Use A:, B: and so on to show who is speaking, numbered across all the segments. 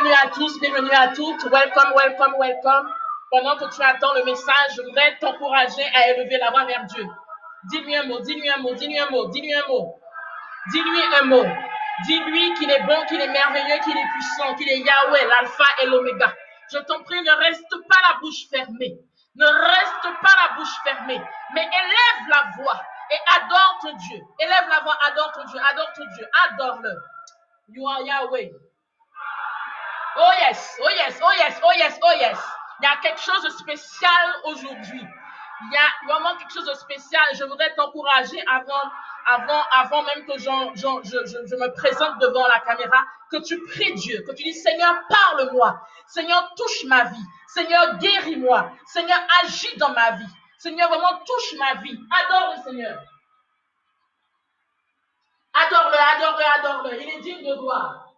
A: Bienvenue à tous, bienvenue à toutes. Welcome, welcome, welcome. Pendant que tu attends le message, je voudrais t'encourager à élever la voix vers Dieu. Dis-lui un mot, dis-lui un mot, dis-lui un mot, dis-lui un mot. Dis-lui un mot. Dis-lui qu'il est bon, qu'il est merveilleux, qu'il est puissant, qu'il est Yahweh, l'alpha et l'oméga. Je t'en prie, ne reste pas la bouche fermée. Ne reste pas la bouche fermée, mais élève la voix et adore ton Dieu. Élève la voix, adore ton Dieu, adore-le. You are Yahweh. Oh yes, oh yes, oh yes, oh yes, oh yes. Il y a quelque chose de spécial aujourd'hui. Il y a vraiment quelque chose de spécial. Je voudrais t'encourager avant même que je me présente devant la caméra, que tu pries Dieu, que tu dis Seigneur, parle-moi. Seigneur, touche ma vie. Seigneur, guéris-moi. Seigneur, agis dans ma vie. Seigneur, vraiment touche ma vie. Adore le Seigneur. Adore-le, adore-le, adore-le. Il est digne de gloire.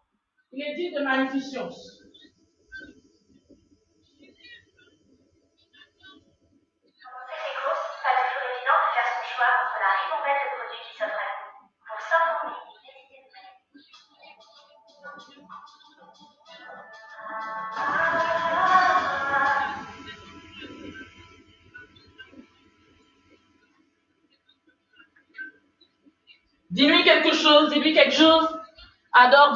A: Il est digne de magnificence.
B: Entre la ribambelle de produits qui s'offrent à vous. Pour s'informer, n'hésitez pas.
A: Dis-lui quelque chose, dis-lui quelque chose. Adore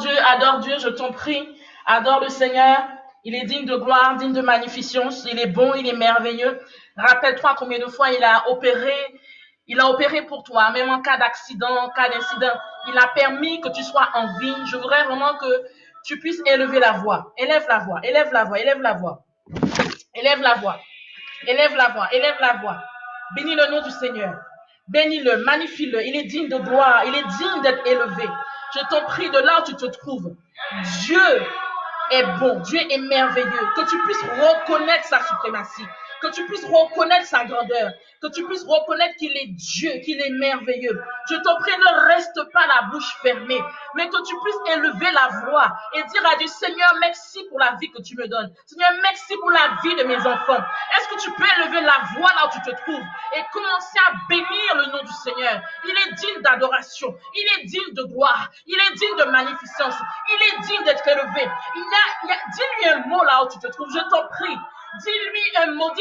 A: Dieu, je t'en prie. Adore le Seigneur. Il est digne de gloire, digne de magnificence. Il est bon, il est merveilleux. Rappelle-toi combien de fois il a opéré pour toi, même en cas d'accident, en cas d'incident. Il a permis que tu sois en vie. Je voudrais vraiment que tu puisses élever la voix. Élève la voix, élève la voix, élève la voix. Élève la voix, élève la voix, élève la voix. Bénis le nom du Seigneur. Bénis-le, magnifie-le. Il est digne de gloire, il est digne d'être élevé. Je t'en prie de là où tu te trouves. Dieu est bon, Dieu est merveilleux. Que tu puisses reconnaître sa suprématie, que tu puisses reconnaître sa grandeur, que tu puisses reconnaître qu'il est Dieu, qu'il est merveilleux. Je t'en prie, ne reste pas la bouche fermée, mais que tu puisses élever la voix et dire à Dieu, Seigneur, merci pour la vie que tu me donnes. Seigneur, merci pour la vie de mes enfants. Est-ce que tu peux élever la voix là où tu te trouves et commencer à bénir le nom du Seigneur? Il est digne d'adoration, il est digne de gloire, il est digne de magnificence, il est digne d'être élevé. Dis-lui un mot là où tu te trouves, je t'en prie. Dis-lui un mot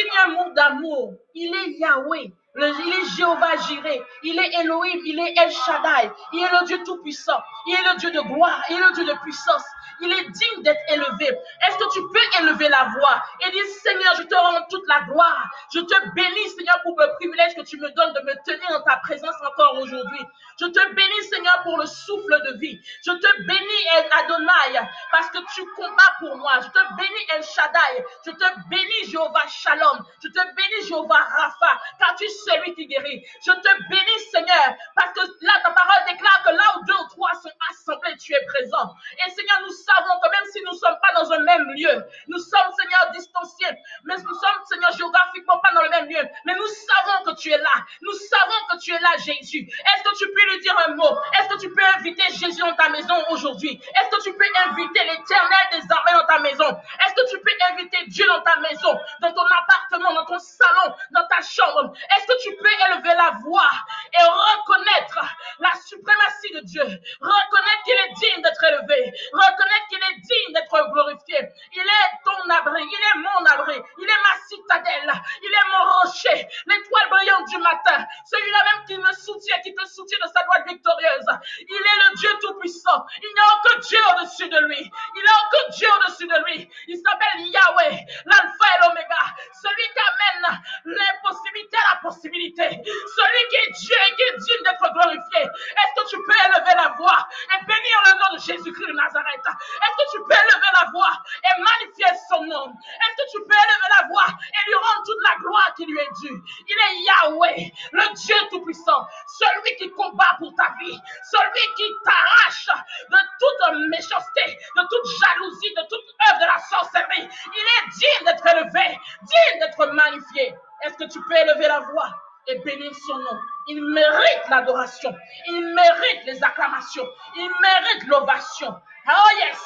A: d'amour. Il est Yahweh. Il est Jéhovah Jireh, il est Elohim, il est El Shaddai, il est le Dieu tout-puissant, il est le Dieu de gloire, il est le Dieu de puissance, il est digne d'être élevé. Est-ce que tu peux élever la voix et dire Seigneur, je te rends toute la gloire, je te bénis Seigneur pour le privilège que tu me donnes de me tenir en ta présence encore aujourd'hui. Je te bénis Seigneur pour le souffle de vie, je te bénis Adonai parce que tu combats pour moi, je te bénis El Shaddai, je te bénis Jéhovah Shalom, je te bénis Jéhovah Rapha, car tu es celui qui guérit. Je te bénis Seigneur, parce que là ta parole déclare que là où 2 ou 3 sont assemblés, tu es présent. Et Seigneur, nous savons que même si nous ne sommes pas dans un même lieu, nous sommes Seigneur distanciés, mais nous sommes Seigneur géographiquement pas dans le même lieu, mais nous savons que tu es là, nous savons que tu es là Jésus. Est-ce que tu peux lui dire un mot? Est-ce que tu peux inviter Jésus dans ta maison aujourd'hui? Est-ce que tu peux inviter l'Éternel des armées dans ta maison? Est-ce que tu peux inviter Dieu dans ta maison, dans ton appartement, dans ton salon, dans ta chambre? Est-ce que tu peux élever la voix et reconnaître la suprématie de Dieu? Reconnaître qu'il est digne d'être élevé. Reconnaître qu'il est digne d'être glorifié. Il est ton abri, il est mon abri, il est ma citadelle, il est mon rocher, l'étoile brillante du matin, celui-là même qui me soutient, qui te soutient de sa droite victorieuse. Il est le Dieu tout-puissant. Il n'y a aucun Dieu au-dessus de lui. Il n'y a aucun Dieu au-dessus de lui. Il s'appelle Yahweh, l'alpha et l'oméga, celui qui amène l'impossibilité à la possibilité, celui qui est Dieu et qui est digne d'être glorifié. Est-ce que tu peux élever la voix et bénir le nom de Jésus-Christ de Nazareth? Est-ce que tu peux élever la voix et magnifier son nom? Est-ce que tu peux élever la voix et lui rendre toute la gloire qui lui est due? Il est Yahweh, le Dieu tout-puissant, celui qui combat pour ta vie, celui qui t'arrache de toute méchanceté, de toute jalousie, de toute œuvre de la sorcellerie. Il est digne d'être élevé, digne d'être magnifié. Est-ce que tu peux élever la voix et bénir son nom? Il mérite l'adoration, il mérite les acclamations, il mérite l'ovation. Oh yes,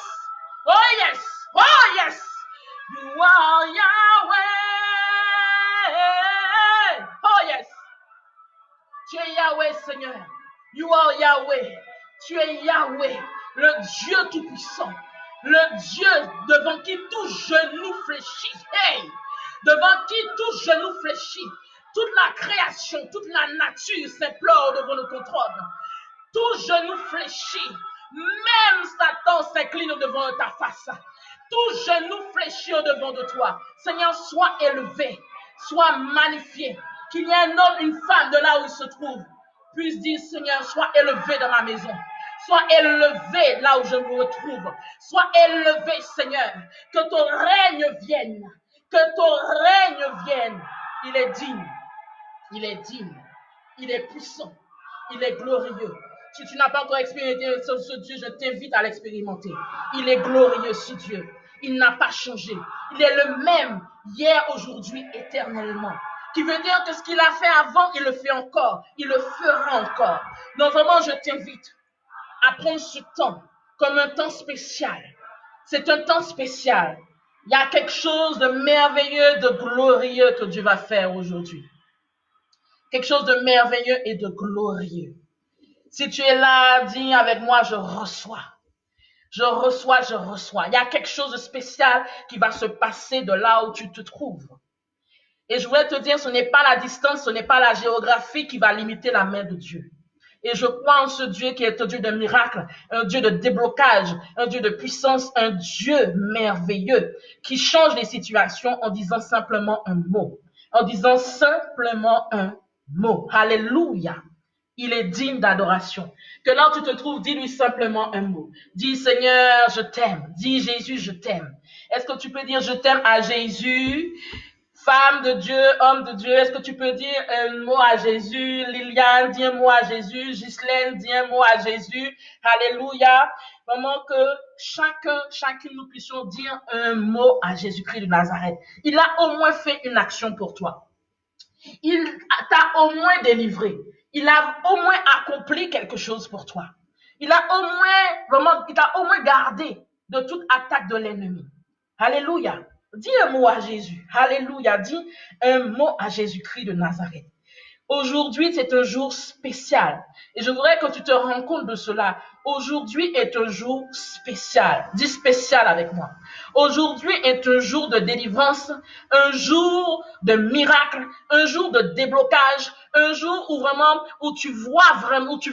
A: oh yes, oh yes. You are Yahweh. Oh yes. Tu es Yahweh, Seigneur. You are Yahweh. Tu es Yahweh, le Dieu tout-puissant. Le Dieu devant qui tout genou fléchit. Hey! Devant qui tout genou fléchit. Toute la création, toute la nature s'implore devant notre trône. Tout genou fléchit. Même Satan s'incline devant ta face. Tout genou fléchit au devant de toi. Seigneur, sois élevé, sois magnifié. Qu'il y ait un homme, une femme de là où il se trouve puisse dire, Seigneur, sois élevé dans ma maison. Sois élevé là où je me retrouve. Sois élevé, Seigneur. Que ton règne vienne. Que ton règne vienne. Il est digne. Il est digne. Il est puissant. Il est glorieux. Si tu n'as pas encore expérimenté ce Dieu, je t'invite à l'expérimenter. Il est glorieux, ce Dieu. Il n'a pas changé. Il est le même hier, aujourd'hui, éternellement. Qui veut dire que ce qu'il a fait avant, il le fait encore. Il le fera encore. Donc vraiment, je t'invite à prendre ce temps comme un temps spécial. C'est un temps spécial. Il y a quelque chose de merveilleux, de glorieux que Dieu va faire aujourd'hui. Quelque chose de merveilleux et de glorieux. Si tu es là, dis avec moi, je reçois. Je reçois, je reçois. Il y a quelque chose de spécial qui va se passer de là où tu te trouves. Et je voulais te dire, ce n'est pas la distance, ce n'est pas la géographie qui va limiter la main de Dieu. Et je crois en ce Dieu qui est un Dieu de miracles, un Dieu de déblocage, un Dieu de puissance, un Dieu merveilleux qui change les situations en disant simplement un mot. En disant simplement un mot. Alléluia. Il est digne d'adoration. Que là où tu te trouves, dis-lui simplement un mot. Dis Seigneur, je t'aime. Dis Jésus, je t'aime. Est-ce que tu peux dire je t'aime à Jésus? Femme de Dieu, homme de Dieu, est-ce que tu peux dire un mot à Jésus? Liliane, dis un mot à Jésus. Ghislaine, dis un mot à Jésus. Alléluia. Vraiment que chacune nous puissions dire un mot à Jésus-Christ de Nazareth. Il a au moins fait une action pour toi. Il t'a au moins délivré. Il a au moins accompli quelque chose pour toi. Il a au moins, vraiment, il t'a au moins gardé de toute attaque de l'ennemi. Alléluia. Dis un mot à Jésus. Alléluia. Dis un mot à Jésus-Christ de Nazareth. Aujourd'hui, c'est un jour spécial. Et je voudrais que tu te rends compte de cela. Aujourd'hui est un jour spécial. Dis spécial avec moi. Aujourd'hui est un jour de délivrance, un jour de miracle, un jour de déblocage, un jour où vraiment, où tu vois vraiment, où tu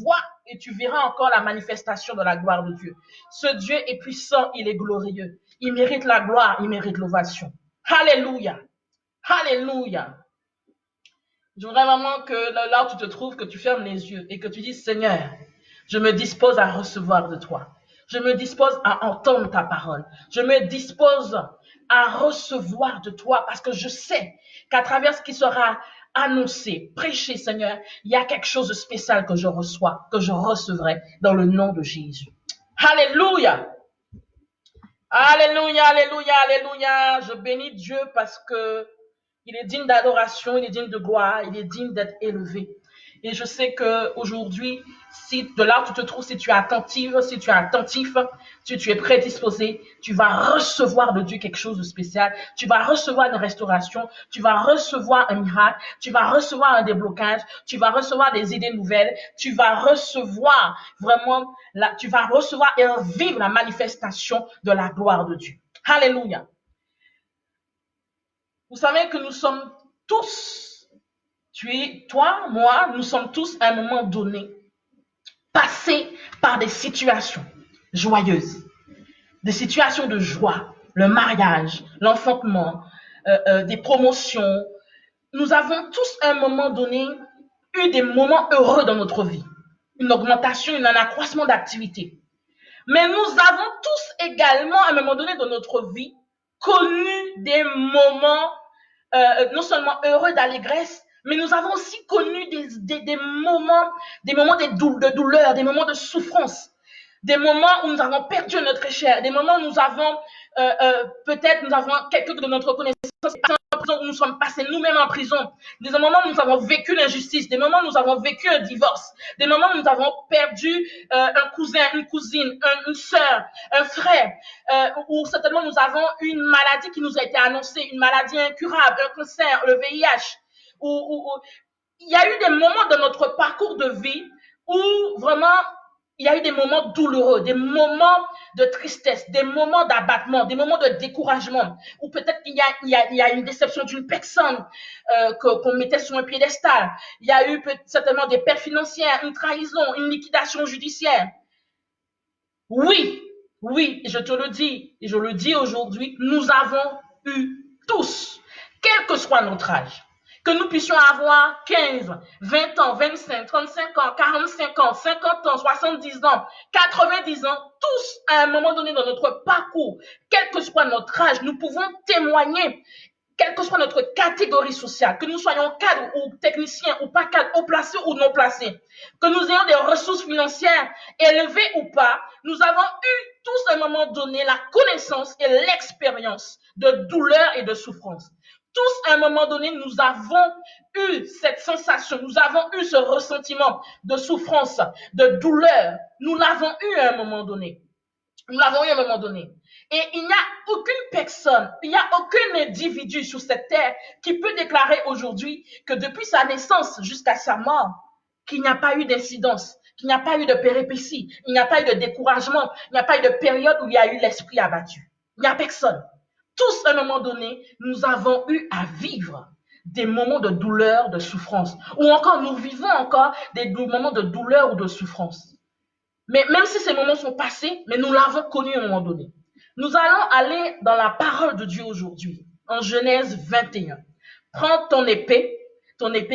A: vois et tu verras encore la manifestation de la gloire de Dieu. Ce Dieu est puissant, il est glorieux. Il mérite la gloire, il mérite l'ovation. Alléluia. Alléluia. Je voudrais vraiment que là où tu te trouves, que tu fermes les yeux et que tu dises, Seigneur, je me dispose à recevoir de toi. Je me dispose à entendre ta parole. Je me dispose à recevoir de toi parce que je sais qu'à travers ce qui sera annoncé, prêché, Seigneur, il y a quelque chose de spécial que je reçois, que je recevrai dans le nom de Jésus. Alléluia! Alléluia, alléluia, alléluia. Je bénis Dieu parce que il est digne d'adoration, il est digne de gloire, il est digne d'être élevé. Et je sais qu'aujourd'hui, si de là où tu te trouves, si tu es attentive, si tu es attentif, si tu es prédisposé, tu vas recevoir de Dieu quelque chose de spécial. Tu vas recevoir une restauration, tu vas recevoir un miracle, tu vas recevoir un déblocage, tu vas recevoir des idées nouvelles, tu vas recevoir vraiment, tu vas recevoir et vivre la manifestation de la gloire de Dieu. Alléluia. Vous savez que nous sommes tous, toi, moi, nous sommes tous à un moment donné passés par des situations joyeuses, des situations de joie, le mariage, l'enfantement, des promotions. Nous avons tous à un moment donné eu des moments heureux dans notre vie, une augmentation, un accroissement d'activité. Mais nous avons tous également à un moment donné dans notre vie connu des moments non seulement heureux d'allégresse, mais nous avons aussi connu des moments de douleur, des moments de souffrance, des moments où nous avons perdu notre chair, des moments où nous avons, peut-être nous avons quelques de notre connaissance où nous sommes passés nous-mêmes en prison, des moments où nous avons vécu l'injustice, des moments où nous avons vécu un divorce, des moments où nous avons perdu un cousin, une cousine, une sœur, un frère, où certainement nous avons une maladie qui nous a été annoncée, une maladie incurable, un cancer, le VIH, où il y a eu des moments de notre parcours de vie où vraiment Il y a eu des moments douloureux, des moments de tristesse, des moments d'abattement, des moments de découragement, ou peut-être qu'il y a une déception d'une personne qu'on mettait sur un piédestal. Il y a eu certainement des pertes financières, une trahison, une liquidation judiciaire. Oui, oui, je te le dis, et je le dis aujourd'hui, nous avons eu tous, quel que soit notre âge, que nous puissions avoir 15, 20 ans, 25, 35 ans, 45 ans, 50 ans, 70 ans, 90 ans, tous à un moment donné dans notre parcours, quel que soit notre âge, nous pouvons témoigner, quelle que soit notre catégorie sociale, que nous soyons cadres ou techniciens ou pas cadres, haut placés ou non placés, que nous ayons des ressources financières élevées ou pas, nous avons eu tous à un moment donné la connaissance et l'expérience de douleur et de souffrance. Tous à un moment donné, nous avons eu cette sensation, nous avons eu ce ressentiment de souffrance, de douleur. Nous l'avons eu à un moment donné. Nous l'avons eu à un moment donné. Et il n'y a aucune personne, il n'y a aucun individu sur cette terre qui peut déclarer aujourd'hui que depuis sa naissance jusqu'à sa mort, qu'il n'y a pas eu d'incidence, qu'il n'y a pas eu de péripéties, il n'y a pas eu de découragement, il n'y a pas eu de période où il y a eu l'esprit abattu. Il n'y a personne. Tous, à un moment donné, nous avons eu à vivre des moments de douleur, de souffrance. Ou encore, nous vivons encore des moments de douleur ou de souffrance. Mais même si ces moments sont passés, mais nous l'avons connu à un moment donné. Nous allons aller dans la parole de Dieu aujourd'hui, en Genèse 21. Prends ton épée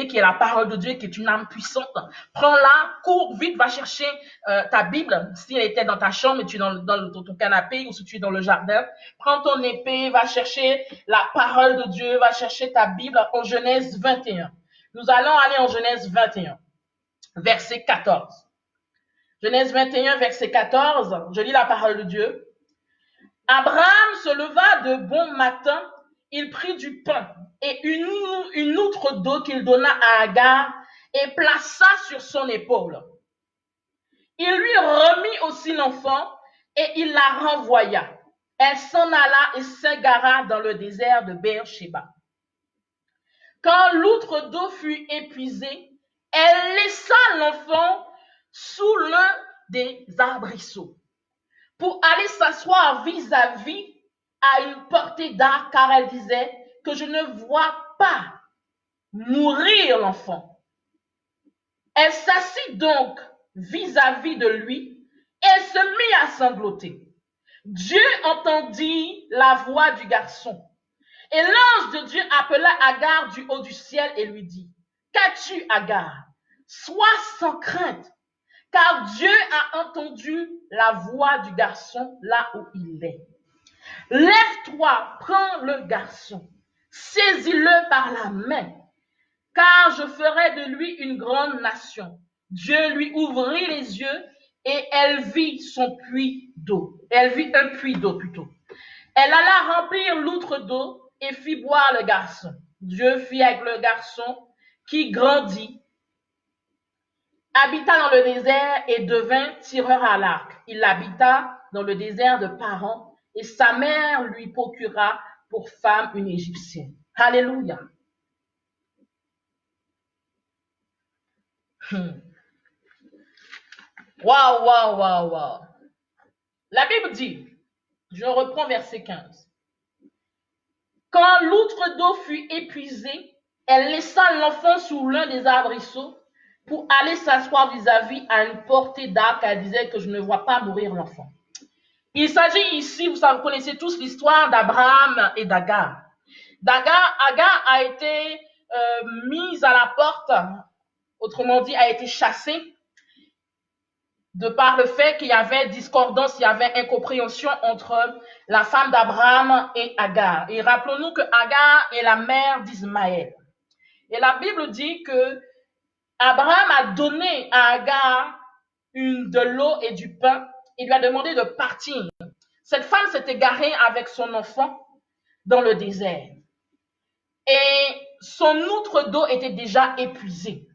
A: qui est la parole de Dieu, qui est une arme puissante. Prends-la, cours vite, va chercher ta Bible, si elle était dans ta chambre et tu es dans ton canapé ou si tu es dans le jardin. Prends ton épée, va chercher la parole de Dieu, va chercher ta Bible en Genèse 21. Nous allons aller en Genèse 21, verset 14. Genèse 21, verset 14, je lis la parole de Dieu. Abraham se leva de bon matin, il prit du pain et une outre d'eau qu'il donna à Agar et plaça sur son épaule. Il lui remit aussi l'enfant et il la renvoya. Elle s'en alla et s'égara dans le désert de Beer-Sheba. Quand l'outre d'eau fut épuisée, elle laissa l'enfant sous l'un des arbrisseaux pour aller s'asseoir vis-à-vis à une portée d'arc, car elle disait que je ne vois pas mourir l'enfant. Elle s'assit donc vis-à-vis de lui et se mit à sangloter. Dieu entendit la voix du garçon. Et l'ange de Dieu appela Agar du haut du ciel et lui dit, qu'as-tu, Agar? Sois sans crainte, car Dieu a entendu la voix du garçon là où il est. Lève-toi, prends le garçon, saisis-le par la main, car je ferai de lui une grande nation. Dieu lui ouvrit les yeux et elle vit son puits d'eau. Elle vit un puits d'eau plutôt. Elle alla remplir l'outre d'eau et fit boire le garçon. Dieu fit avec le garçon qui grandit, habita dans le désert et devint tireur à l'arc. Il habita dans le désert de Paran et sa mère lui procura pour femme une Égyptienne. Alléluia. Waouh. La Bible dit, je reprends verset 15. Quand l'outre d'eau fut épuisée, elle laissa l'enfant sous l'un des arbrisseaux pour aller s'asseoir vis-à-vis à une portée d'arc. Elle disait que je ne vois pas mourir l'enfant. Il s'agit ici, vous connaissez tous l'histoire d'Abraham et d'Agar. Agar a été mise à la porte, autrement dit, a été chassée de par le fait qu'il y avait discordance, il y avait incompréhension entre la femme d'Abraham et Agar. Et rappelons-nous que Agar est la mère d'Ismaël. Et la Bible dit que Abraham a donné à Agar de l'eau et du pain. Il lui a demandé de partir. Cette femme s'est égarée avec son enfant dans le désert. Et son outre d'eau était déjà épuisée.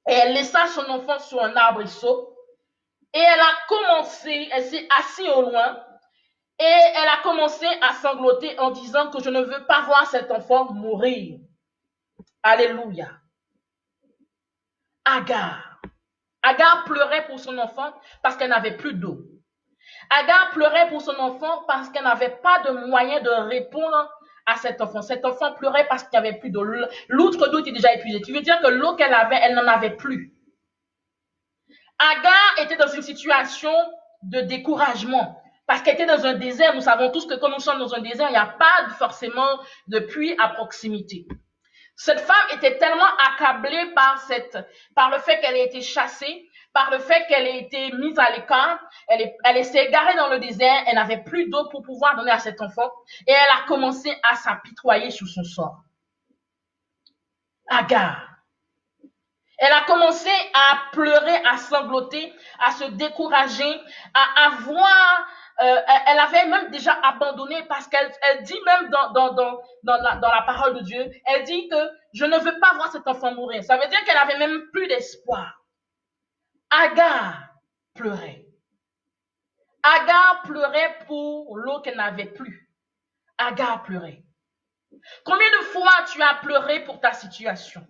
A: Et elle laissa son enfant sur un arbrisseau. Et elle s'est assise au loin. Et elle a commencé à sangloter en disant que je ne veux pas voir cet enfant mourir. Alléluia. Agar. Agar pleurait pour son enfant parce qu'elle n'avait plus d'eau. Agar pleurait pour son enfant parce qu'elle n'avait pas de moyen de répondre à cet enfant. Cet enfant pleurait parce qu'il n'y avait plus d'eau. L'autre d'eau était déjà épuisée. Tu veux dire que l'eau qu'elle avait, elle n'en avait plus. Agar était dans une situation de découragement parce qu'elle était dans un désert. Nous savons tous que quand nous sommes dans un désert, il n'y a pas forcément de puits à proximité. Cette femme était tellement accablée par le fait qu'elle ait été chassée, par le fait qu'elle ait été mise à l'écart. Elle s'est égarée dans le désert, elle n'avait plus d'eau pour pouvoir donner à cet enfant et elle a commencé à s'apitoyer sur son sort. Agar. Elle a commencé à pleurer, à sangloter, à se décourager, à avoir... elle avait même déjà abandonné parce qu'elle dit même dans la parole de Dieu, elle dit que je ne veux pas voir cet enfant mourir. Ça veut dire qu'elle avait même plus d'espoir. Agar pleurait. Agar pleurait pour l'eau qu'elle n'avait plus. Agar pleurait. Combien de fois tu as pleuré pour ta situation?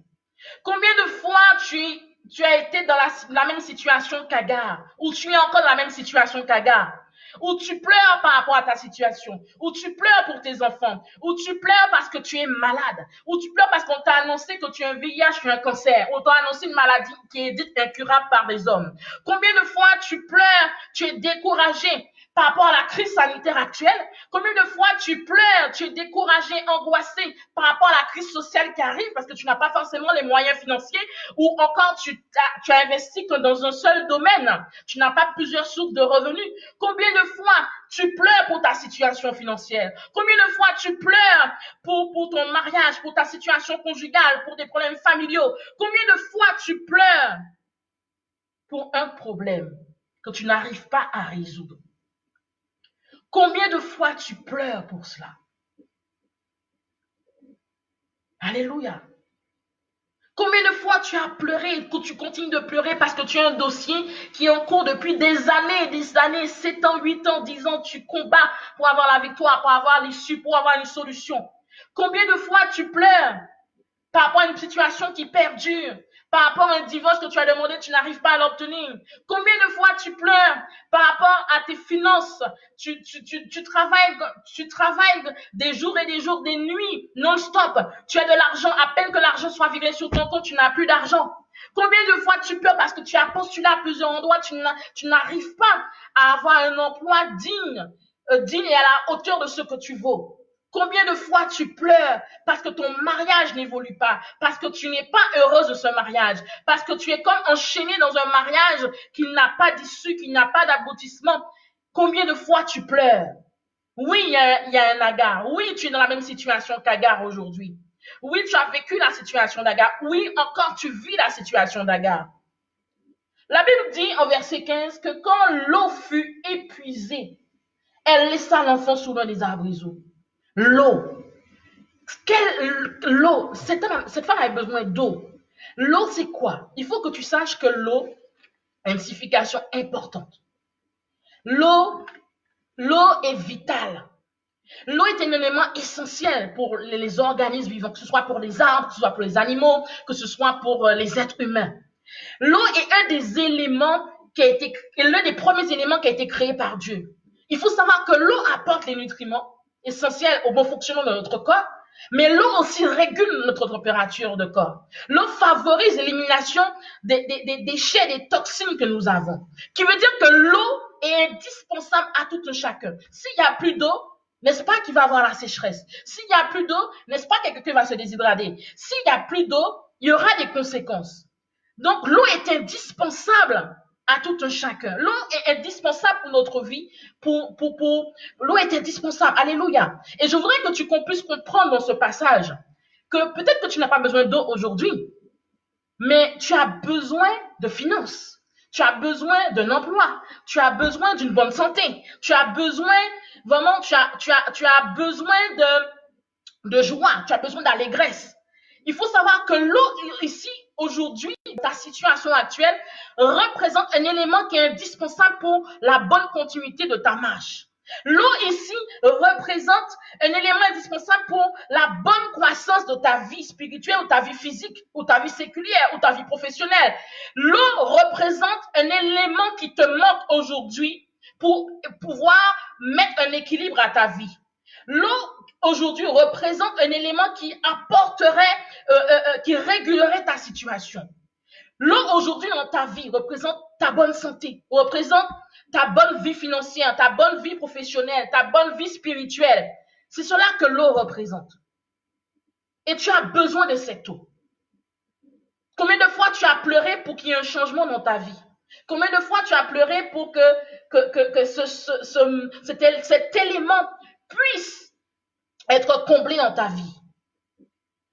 A: Combien de fois tu as été dans la même situation qu'Agar, ou tu es encore dans la même situation qu'Agar, ou tu pleures par rapport à ta situation, ou tu pleures pour tes enfants, ou tu pleures parce que tu es malade, ou tu pleures parce qu'on t'a annoncé que tu as un VIH ou un cancer, ou on t'a annoncé une maladie qui est dite incurable par les hommes. Combien de fois tu pleures, tu es découragé par rapport à la crise sanitaire actuelle? Combien de fois tu pleures, tu es découragé, angoissé par rapport à la crise sociale qui arrive parce que tu n'as pas forcément les moyens financiers, ou encore tu as investi que dans un seul domaine, tu n'as pas plusieurs sources de revenus? Combien de fois tu pleures pour ta situation financière? Combien de fois tu pleures pour ton mariage, pour ta situation conjugale, pour des problèmes familiaux? Combien de fois tu pleures pour un problème que tu n'arrives pas à résoudre? Combien de fois tu pleures pour cela? Alléluia. Combien de fois tu as pleuré et que tu continues de pleurer parce que tu as un dossier qui est en cours depuis des années, 7 ans, 8 ans, 10 ans, tu combats pour avoir la victoire, pour avoir l'issue, pour avoir une solution. Combien de fois tu pleures par rapport à une situation qui perdure, par rapport à un divorce que tu as demandé, tu n'arrives pas à l'obtenir? Combien de fois tu pleures par rapport à tes finances? Tu travailles des jours et des jours, des nuits non-stop. Tu as de l'argent, à peine que l'argent soit viré sur ton compte, tu n'as plus d'argent. Combien de fois tu pleures parce que tu as postulé à plusieurs endroits, tu n'arrives pas à avoir un emploi digne et à la hauteur de ce que tu vaux? Combien de fois tu pleures parce que ton mariage n'évolue pas, parce que tu n'es pas heureuse de ce mariage, parce que tu es comme enchaîné dans un mariage qui n'a pas d'issue, qui n'a pas d'aboutissement? Combien de fois tu pleures? Oui, il y a un Agar. Oui, tu es dans la même situation qu'Agar aujourd'hui. Oui, tu as vécu la situation d'Agar. Oui, encore tu vis la situation d'Agar. La Bible dit en verset 15 que quand l'eau fut épuisée, elle laissa l'enfant sous l'un des arbrisseaux. L'eau. L'eau? Cette femme avait besoin d'eau. L'eau, c'est quoi? Il faut que tu saches que l'eau a une signification importante. L'eau est vitale. L'eau est un élément essentiel pour les organismes vivants, que ce soit pour les arbres, que ce soit pour les animaux, que ce soit pour les êtres humains. L'eau est un des éléments l'un des premiers éléments qui a été créé par Dieu. Il faut savoir que l'eau apporte les nutriments essentiels au bon fonctionnement de notre corps, mais l'eau aussi régule notre température de corps. L'eau favorise l'élimination des déchets, des toxines que nous avons. Qui veut dire que l'eau est indispensable à tout un chacun. S'il n'y a plus d'eau, n'est-ce pas qu'il va y avoir la sécheresse? S'il n'y a plus d'eau, n'est-ce pas que quelqu'un va se déshydrater? S'il n'y a plus d'eau, il y aura des conséquences. Donc, l'eau est indispensable à tout un chacun. L'eau est indispensable pour notre vie. L'eau est indispensable. Alléluia. Et je voudrais que tu puisses comprendre dans ce passage que peut-être que tu n'as pas besoin d'eau aujourd'hui, mais tu as besoin de finances. Tu as besoin d'un emploi. Tu as besoin d'une bonne santé. Tu as besoin, vraiment, tu as besoin de joie. Tu as besoin d'allégresse. Il faut savoir que l'eau ici, aujourd'hui, ta situation actuelle, représente un élément qui est indispensable pour la bonne continuité de ta marche. L'eau ici représente un élément indispensable pour la bonne croissance croissance de ta vie spirituelle ou ta vie physique ou ta vie séculière ou ta vie professionnelle. L'eau représente un élément qui te manque aujourd'hui pour pouvoir mettre un équilibre à ta vie. L'eau aujourd'hui représente un élément qui apporterait, qui régulerait ta situation. L'eau aujourd'hui dans ta vie représente ta bonne santé, représente ta bonne vie financière, ta bonne vie professionnelle, ta bonne vie spirituelle. C'est cela que l'eau représente. Et tu as besoin de cette eau. Combien de fois tu as pleuré pour qu'il y ait un changement dans ta vie? Combien de fois tu as pleuré pour que cet élément puisse être comblé dans ta vie?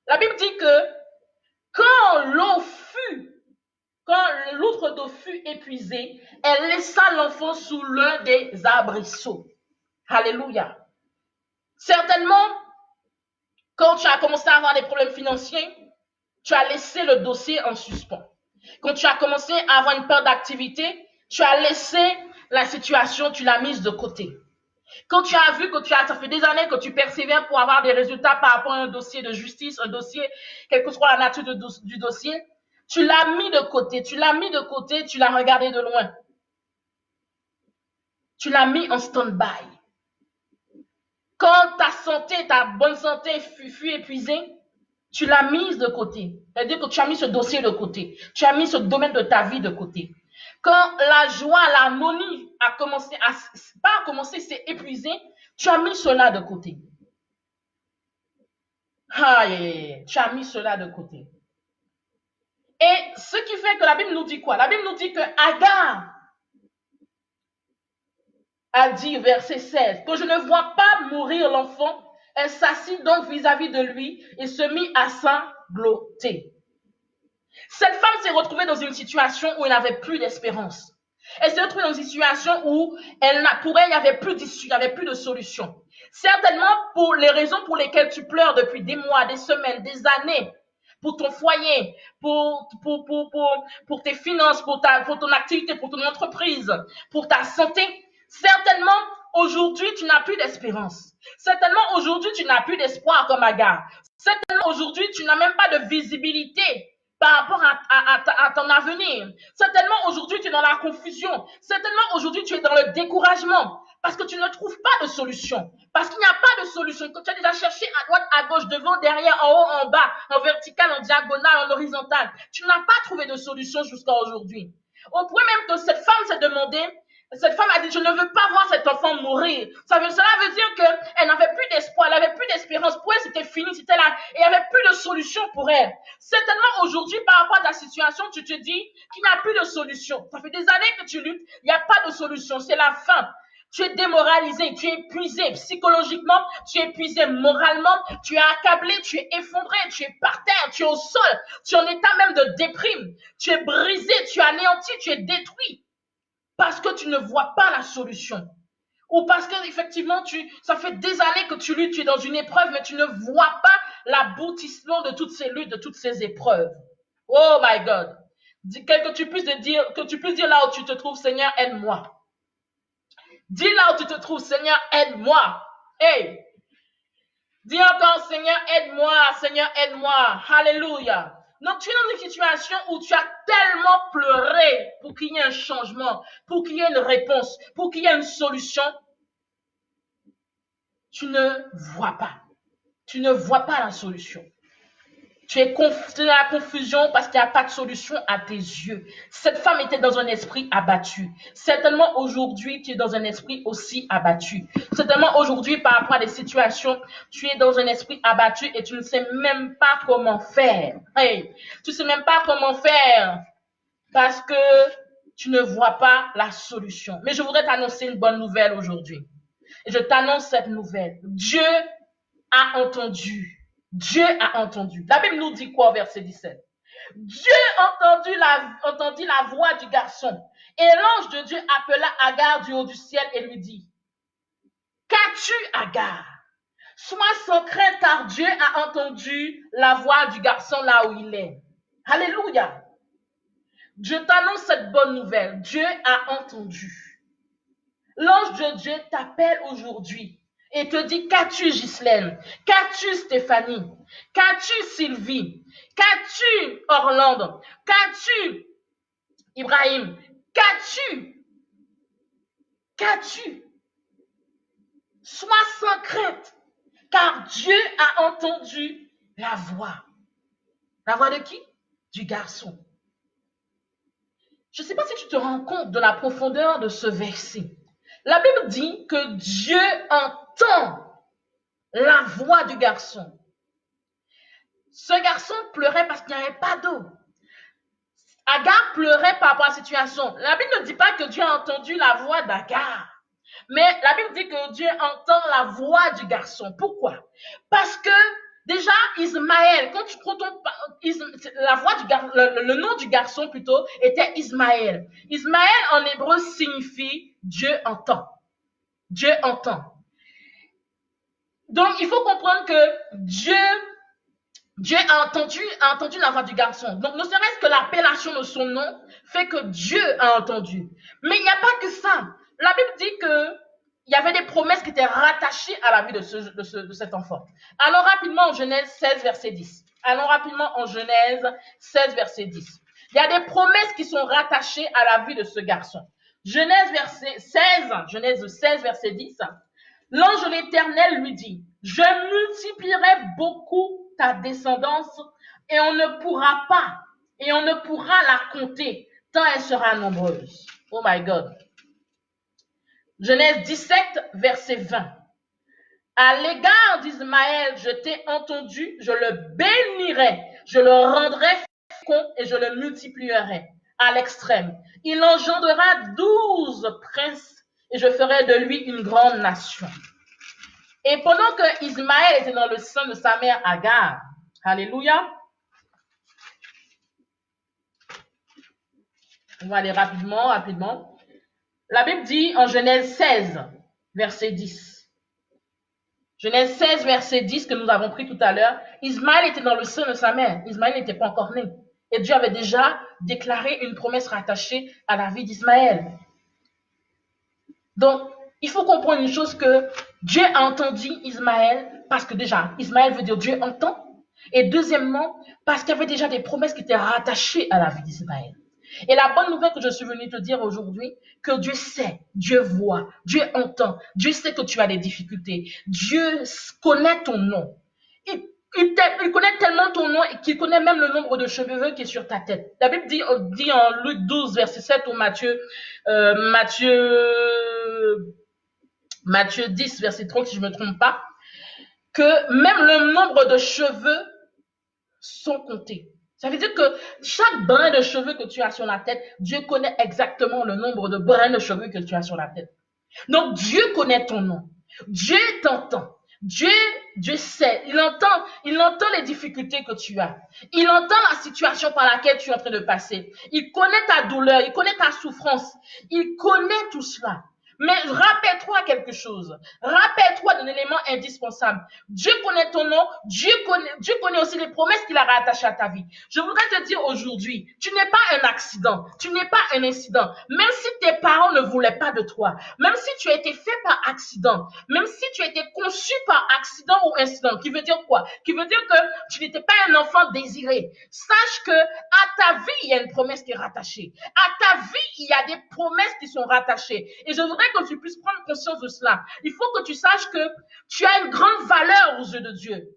A: La Bible dit que quand l'outre d'eau fut épuisée, elle laissa l'enfant sous l'un des arbrisseaux. Alléluia. Certainement, quand tu as commencé à avoir des problèmes financiers, tu as laissé le dossier en suspens. Quand tu as commencé à avoir une perte d'activité, tu as laissé la situation, tu l'as mise de côté. Quand tu as vu que ça fait des années que tu persévères pour avoir des résultats par rapport à un dossier de justice, un dossier, quelle que soit la nature du dossier, tu l'as mis de côté, tu l'as regardé de loin. Tu l'as mis en stand-by. Quand ta bonne santé fut épuisée, tu l'as mise de côté. C'est-à-dire que tu as mis ce dossier de côté. Tu as mis ce domaine de ta vie de côté. Quand la joie, l'harmonie s'est épuisée, tu as mis cela de côté. Tu as mis cela de côté. Et ce qui fait que la Bible nous dit quoi? La Bible nous dit que Agar a dit, verset 16, que je ne vois pas mourir l'enfant. Elle s'assit donc vis-à-vis de lui et se mit à sangloter. Cette femme s'est retrouvée dans une situation où elle n'avait plus d'espérance. Elle s'est retrouvée dans une situation où pour elle, il n'y avait plus d'issue, il n'y avait plus de solution. Certainement pour les raisons pour lesquelles tu pleures depuis des mois, des semaines, des années, pour ton foyer, pour tes finances, pour ton activité, pour ton entreprise, pour ta santé. Certainement, aujourd'hui, tu n'as plus d'espérance. Certainement, aujourd'hui, tu n'as plus d'espoir comme Agar. Certainement, aujourd'hui, tu n'as même pas de visibilité par rapport à ton avenir. Certainement, aujourd'hui, tu es dans la confusion. Certainement, aujourd'hui, tu es dans le découragement parce que tu ne trouves pas de solution. Parce qu'il n'y a pas de solution. Quand tu as déjà cherché à droite, à gauche, devant, derrière, en haut, en bas, en vertical, en diagonale, en horizontal, tu n'as pas trouvé de solution jusqu'à aujourd'hui. Au point même que cette femme s'est demandé, cette femme a dit, je ne veux pas voir cet enfant mourir. Cela veut dire qu'elle n'avait plus d'espoir, elle n'avait plus d'espérance. Pour elle, c'était fini, c'était là. Et il n'y avait plus de solution pour elle. Certainement, aujourd'hui, par rapport à ta situation, tu te dis qu'il n'y a plus de solution. Ça fait des années que tu luttes, il n'y a pas de solution, c'est la fin. Tu es démoralisé, tu es épuisé psychologiquement, tu es épuisé moralement, tu es accablé, tu es effondré, tu es par terre, tu es au sol, tu es en état même de déprime, tu es brisé, tu es anéanti, tu es détruit. Parce que tu ne vois pas la solution. Ou parce qu'effectivement, ça fait des années que tu luttes, tu es dans une épreuve, mais tu ne vois pas l'aboutissement de toutes ces luttes, de toutes ces épreuves. Oh my God. Que tu puisses dire là où tu te trouves, Seigneur, aide-moi. Dis là où tu te trouves, Seigneur, aide-moi. Hey. Dis encore, Seigneur, aide-moi, Seigneur, aide-moi. Alléluia. Donc, tu es dans une situation où tu as tellement pleuré pour qu'il y ait un changement, pour qu'il y ait une réponse, pour qu'il y ait une solution. Tu ne vois pas. Tu ne vois pas la solution. Tu es dans la confusion parce qu'il n'y a pas de solution à tes yeux. Cette femme était dans un esprit abattu. Certainement aujourd'hui, tu es dans un esprit aussi abattu. Certainement aujourd'hui, par rapport à des situations, tu es dans un esprit abattu et tu ne sais même pas comment faire. Hey, tu ne sais même pas comment faire parce que tu ne vois pas la solution. Mais je voudrais t'annoncer une bonne nouvelle aujourd'hui. Et je t'annonce cette nouvelle. Dieu a entendu. Dieu a entendu. La Bible nous dit quoi au verset 17? Dieu entendit la voix du garçon. Et l'ange de Dieu appela Agar du haut du ciel et lui dit, qu'as-tu, Agar? Sois sans crainte car Dieu a entendu la voix du garçon là où il est. Alléluia. Je t'annonce cette bonne nouvelle. Dieu a entendu. L'ange de Dieu t'appelle aujourd'hui et te dit, qu'as-tu Ghislaine? Qu'as-tu Stéphanie? Qu'as-tu Sylvie? Qu'as-tu Orlando? Qu'as-tu Ibrahim? Qu'as-tu? Qu'as-tu? Sois sans crainte, car Dieu a entendu la voix. La voix de qui? Du garçon. Je ne sais pas si tu te rends compte de la profondeur de ce verset. La Bible dit que Dieu entend la voix du garçon. Ce garçon pleurait parce qu'il n'y avait pas d'eau. Agar pleurait par rapport à la situation. La Bible ne dit pas que Dieu a entendu la voix d'Agar. Mais la Bible dit que Dieu entend la voix du garçon. Pourquoi? Parce que déjà, Ismaël, la voix du garçon, le nom du garçon plutôt était Ismaël. Ismaël en hébreu signifie Dieu entend. Dieu entend. Donc, il faut comprendre que Dieu a entendu la voix du garçon. Donc, ne serait-ce que l'appellation de son nom fait que Dieu a entendu. Mais il n'y a pas que ça. La Bible dit que il y avait des promesses qui étaient rattachées à la vie de cet enfant. Allons rapidement en Genèse 16, verset 10. Allons rapidement en Genèse 16, verset 10. Il y a des promesses qui sont rattachées à la vie de ce garçon. Genèse 16, verset 10. L'ange de l'Éternel lui dit, je multiplierai beaucoup ta descendance et on ne pourra la compter tant elle sera nombreuse. Oh my God. Genèse 17, verset 20. À l'égard d'Ismaël, je t'ai entendu, je le bénirai, je le rendrai fécond et je le multiplierai à l'extrême. Il engendrera 12 princes et je ferai de lui une grande nation. Et pendant que Ismaël était dans le sein de sa mère Agar, alléluia, on va aller rapidement. La Bible dit en Genèse 16, verset 10. Genèse 16, verset 10 que nous avons pris tout à l'heure. Ismaël était dans le sein de sa mère. Ismaël n'était pas encore né. Et Dieu avait déjà déclaré une promesse rattachée à la vie d'Ismaël. Donc, il faut comprendre une chose que Dieu a entendu Ismaël parce que déjà, Ismaël veut dire Dieu entend. Et deuxièmement, parce qu'il y avait déjà des promesses qui étaient rattachées à la vie d'Ismaël. Et la bonne nouvelle que je suis venue te dire aujourd'hui, que Dieu sait, Dieu voit, Dieu entend, Dieu sait que tu as des difficultés. Dieu connaît ton nom. Il connaît tellement ton nom qu'il connaît même le nombre de cheveux qui est sur ta tête. La Bible dit en Luc 12, verset 7 ou Matthieu 10, verset 30, si je ne me trompe pas, que même le nombre de cheveux sont comptés. Ça veut dire que chaque brin de cheveux que tu as sur la tête, Dieu connaît exactement le nombre de brins de cheveux que tu as sur la tête. Donc, Dieu connaît ton nom. Dieu t'entend. Dieu sait. Il entend les difficultés que tu as. Il entend la situation par laquelle tu es en train de passer. Il connaît ta douleur. Il connaît ta souffrance. Il connaît tout cela. Mais rappelle-toi quelque chose. Rappelle-toi d'un élément indispensable. Dieu connaît ton nom. Dieu connaît aussi les promesses qu'il a rattachées à ta vie. Je voudrais te dire aujourd'hui, tu n'es pas un accident. Tu n'es pas un incident. Même si tes parents ne voulaient pas de toi. Même si tu as été fait par accident. Même si tu as été conçu par accident ou incident. Qui veut dire quoi? Qui veut dire que tu n'étais pas un enfant désiré. Sache que à ta vie, il y a une promesse qui est rattachée. À ta vie, il y a des promesses qui sont rattachées. Et je voudrais que tu puisses prendre conscience de cela. Il faut que tu saches que tu as une grande valeur aux yeux de Dieu.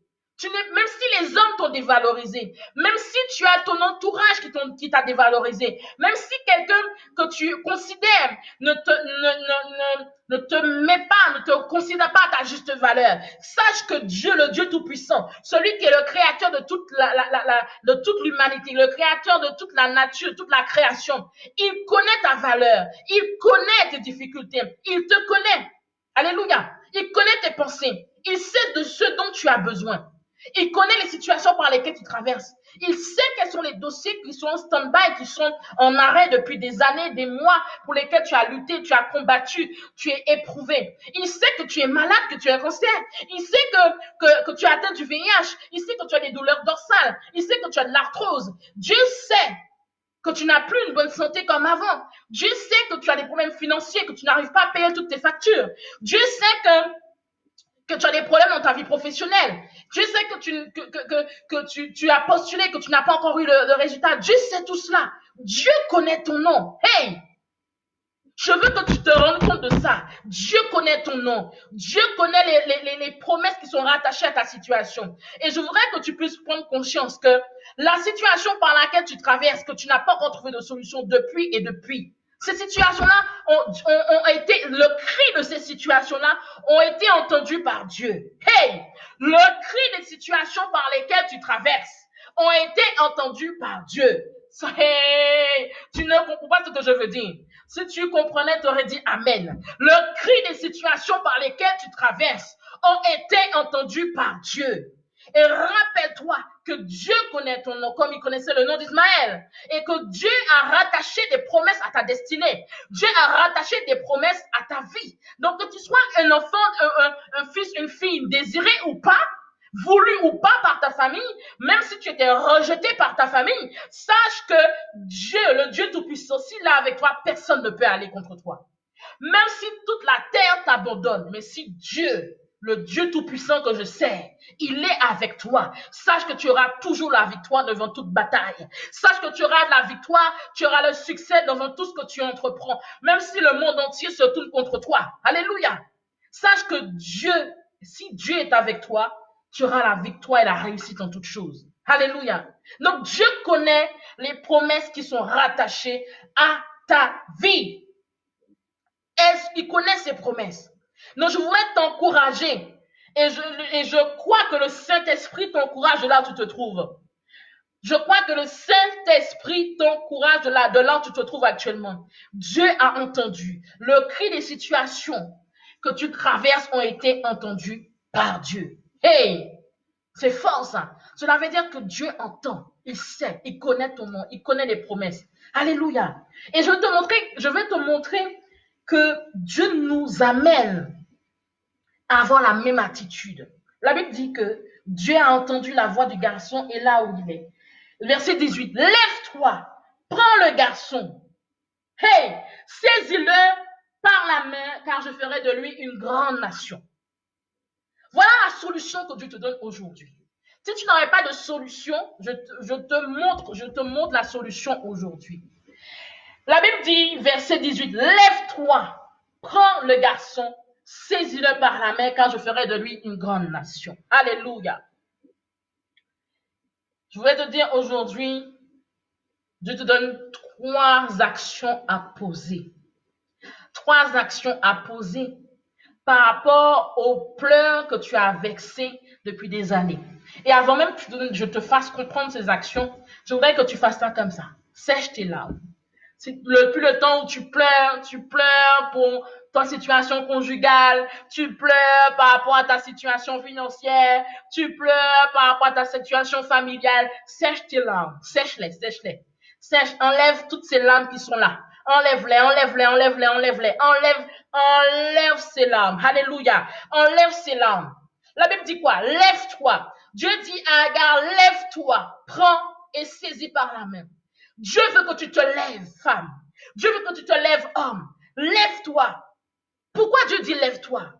A: Même si les hommes t'ont dévalorisé, même si tu as ton entourage qui t'a dévalorisé, même si quelqu'un que tu considères ne te met pas, ne te considère pas à ta juste valeur, sache que Dieu, le Dieu Tout-Puissant, celui qui est le créateur de toute l'humanité, le créateur de toute la nature, toute la création, il connaît ta valeur, il connaît tes difficultés, il te connaît. Alléluia. Il connaît tes pensées. Il sait de ce dont tu as besoin. Il connaît les situations par lesquelles tu traverses. Il sait quels sont les dossiers qui sont en stand-by, qui sont en arrêt depuis des années, des mois, pour lesquels tu as lutté, tu as combattu, tu es éprouvé. Il sait que tu es malade, que tu as un cancer. Il sait que tu as atteint du VIH. Il sait que tu as des douleurs dorsales. Il sait que tu as de l'arthrose. Dieu sait que tu n'as plus une bonne santé comme avant. Dieu sait que tu as des problèmes financiers, que tu n'arrives pas à payer toutes tes factures. Dieu sait que que tu as des problèmes dans ta vie professionnelle. Dieu sait que tu as postulé, que tu n'as pas encore eu le résultat. Dieu sait tout cela. Dieu connaît ton nom. Hey! Je veux que tu te rendes compte de ça. Dieu connaît ton nom. Dieu connaît les promesses qui sont rattachées à ta situation. Et je voudrais que tu puisses prendre conscience que la situation par laquelle tu traverses, que tu n'as pas encore trouvé de solution depuis et depuis, ces situations-là ont été, le cri de ces situations-là ont été entendus par Dieu. Hey! Le cri des situations par lesquelles tu traverses ont été entendus par Dieu. Hey! Tu ne comprends pas ce que je veux dire. Si tu comprenais, tu aurais dit Amen. Le cri des situations par lesquelles tu traverses ont été entendus par Dieu. Et rappelle-toi que Dieu connaît ton nom comme il connaissait le nom d'Ismaël. Et que Dieu a rattaché des promesses à ta destinée. Dieu a rattaché des promesses à ta vie. Donc que tu sois un enfant, un fils, une fille désiré ou pas, voulu ou pas par ta famille, même si tu étais rejeté par ta famille, sache que Dieu, le Dieu Tout-Puissant, s'il est avec toi, personne ne peut aller contre toi. Même si toute la terre t'abandonne, mais si Dieu, le Dieu Tout-Puissant que je sais, il est avec toi, sache que tu auras toujours la victoire devant toute bataille. Sache que tu auras la victoire, tu auras le succès devant tout ce que tu entreprends, même si le monde entier se tourne contre toi. Alléluia. Sache que Dieu, si Dieu est avec toi, tu auras la victoire et la réussite en toutes choses. Alléluia. Donc, Dieu connaît les promesses qui sont rattachées à ta vie. Il connaît ses promesses. Donc, je voudrais t'encourager. Et je crois que le Saint-Esprit t'encourage de là où tu te trouves. Je crois que le Saint-Esprit t'encourage de là où tu te trouves actuellement. Dieu a entendu. Le cri des situations que tu traverses ont été entendus par Dieu. Hey, c'est fort ça. Cela veut dire que Dieu entend, il sait, il connaît ton nom, il connaît les promesses. Alléluia. Et je vais te montrer que Dieu nous amène à avoir la même attitude. La Bible dit que Dieu a entendu la voix du garçon et là où il est. Verset 18. Lève-toi, prends le garçon. Hey, saisis-le par la main, car je ferai de lui une grande nation. Voilà la solution que Dieu te donne aujourd'hui. Si tu n'aurais pas de solution, je te montre la solution aujourd'hui. La Bible dit, verset 18, lève-toi, prends le garçon, saisis-le par la main, car je ferai de lui une grande nation. Alléluia. Je voudrais te dire aujourd'hui, Dieu te donne 3 actions à poser. 3 actions à poser par rapport aux pleurs que tu as vexées depuis des années. Et avant même que je te fasse comprendre ces actions, je voudrais que tu fasses ça comme ça. Sèche tes larmes. Depuis le temps où tu pleures pour ta situation conjugale, tu pleures par rapport à ta situation financière, tu pleures par rapport à ta situation familiale. Sèche tes larmes. Sèche-les. Sèche, enlève toutes ces larmes qui sont là. Enlève-les. Enlève ces larmes. Alléluia. Enlève ces larmes. La Bible dit quoi? Lève-toi. Dieu dit à Agar, lève-toi. Prends et saisis par la main. Dieu veut que tu te lèves, femme. Dieu veut que tu te lèves, homme. Lève-toi. Pourquoi Dieu dit lève-toi?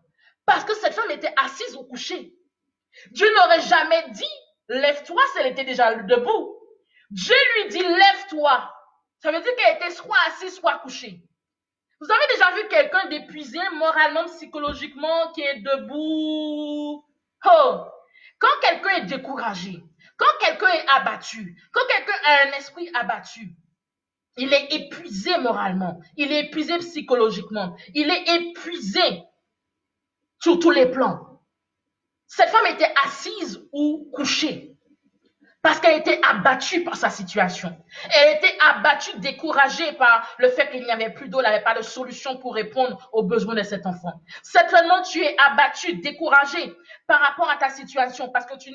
A: Parce que cette femme était assise au coucher. Dieu n'aurait jamais dit lève-toi si elle était déjà debout. Dieu lui dit lève-toi. Ça veut dire qu'elle était soit assise, soit couchée. Vous avez déjà vu quelqu'un d'épuisé moralement, psychologiquement, qui est debout? Oh! Quand quelqu'un est découragé, quand quelqu'un est abattu, quand quelqu'un a un esprit abattu, il est épuisé moralement, il est épuisé psychologiquement, il est épuisé sur tous les plans. Cette femme était assise ou couchée parce qu'elle était abattue par sa situation. Elle était abattue, découragée par le fait qu'il n'y avait plus d'eau, elle n'avait pas de solution pour répondre aux besoins de cet enfant. Certainement, tu es abattu, découragé par rapport à ta situation parce que tu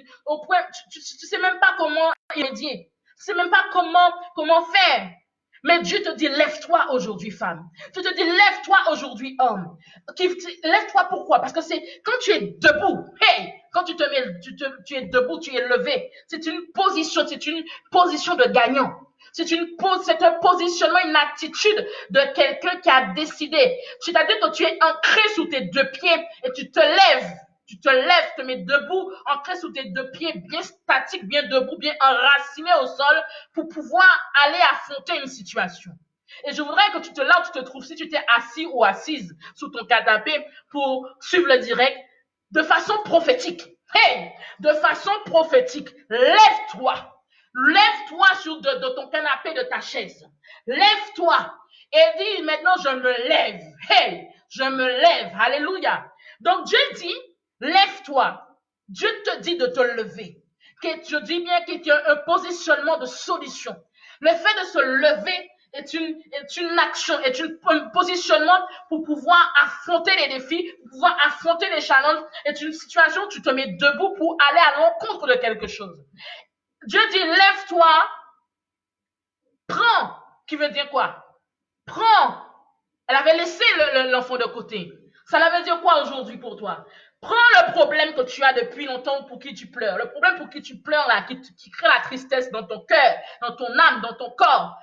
A: sais même pas comment y aider. Tu sais même pas comment faire. Mais Dieu te dit, lève-toi aujourd'hui, femme. Dieu te dit, lève-toi aujourd'hui, homme. Lève-toi pourquoi? Parce que c'est quand tu es debout, hey, quand tu es debout, tu es levé. C'est une position de gagnant. C'est un positionnement, une attitude de quelqu'un qui a décidé. C'est-à-dire que tu es ancré sous tes 2 pieds et tu te lèves Tu te lèves, tu te mets debout, ancré sous tes deux pieds, bien statique, bien debout, bien enraciné au sol pour pouvoir aller affronter une situation. Et je voudrais que là où tu te trouves, si tu t'es assis ou assise sous ton canapé pour suivre le direct, de façon prophétique. Hey, de façon prophétique, lève-toi. Lève-toi de ton canapé, de ta chaise. Lève-toi et dis maintenant, je me lève. Hey, je me lève. Alléluia. Donc Dieu dit, lève-toi. Dieu te dit de te lever. Je dis bien qu'il y a un positionnement de solution. Le fait de se lever est une action, est un positionnement pour pouvoir affronter les défis, pour pouvoir affronter les challenges, est une situation où tu te mets debout pour aller à l'encontre de quelque chose. Dieu dit, lève-toi, prends, qui veut dire quoi? Prends. Elle avait laissé l'enfant de côté. Ça veut dire quoi aujourd'hui pour toi? Prends le problème que tu as depuis longtemps pour qui tu pleures. Le problème pour qui tu pleures là, qui crée la tristesse dans ton cœur, dans ton âme, dans ton corps.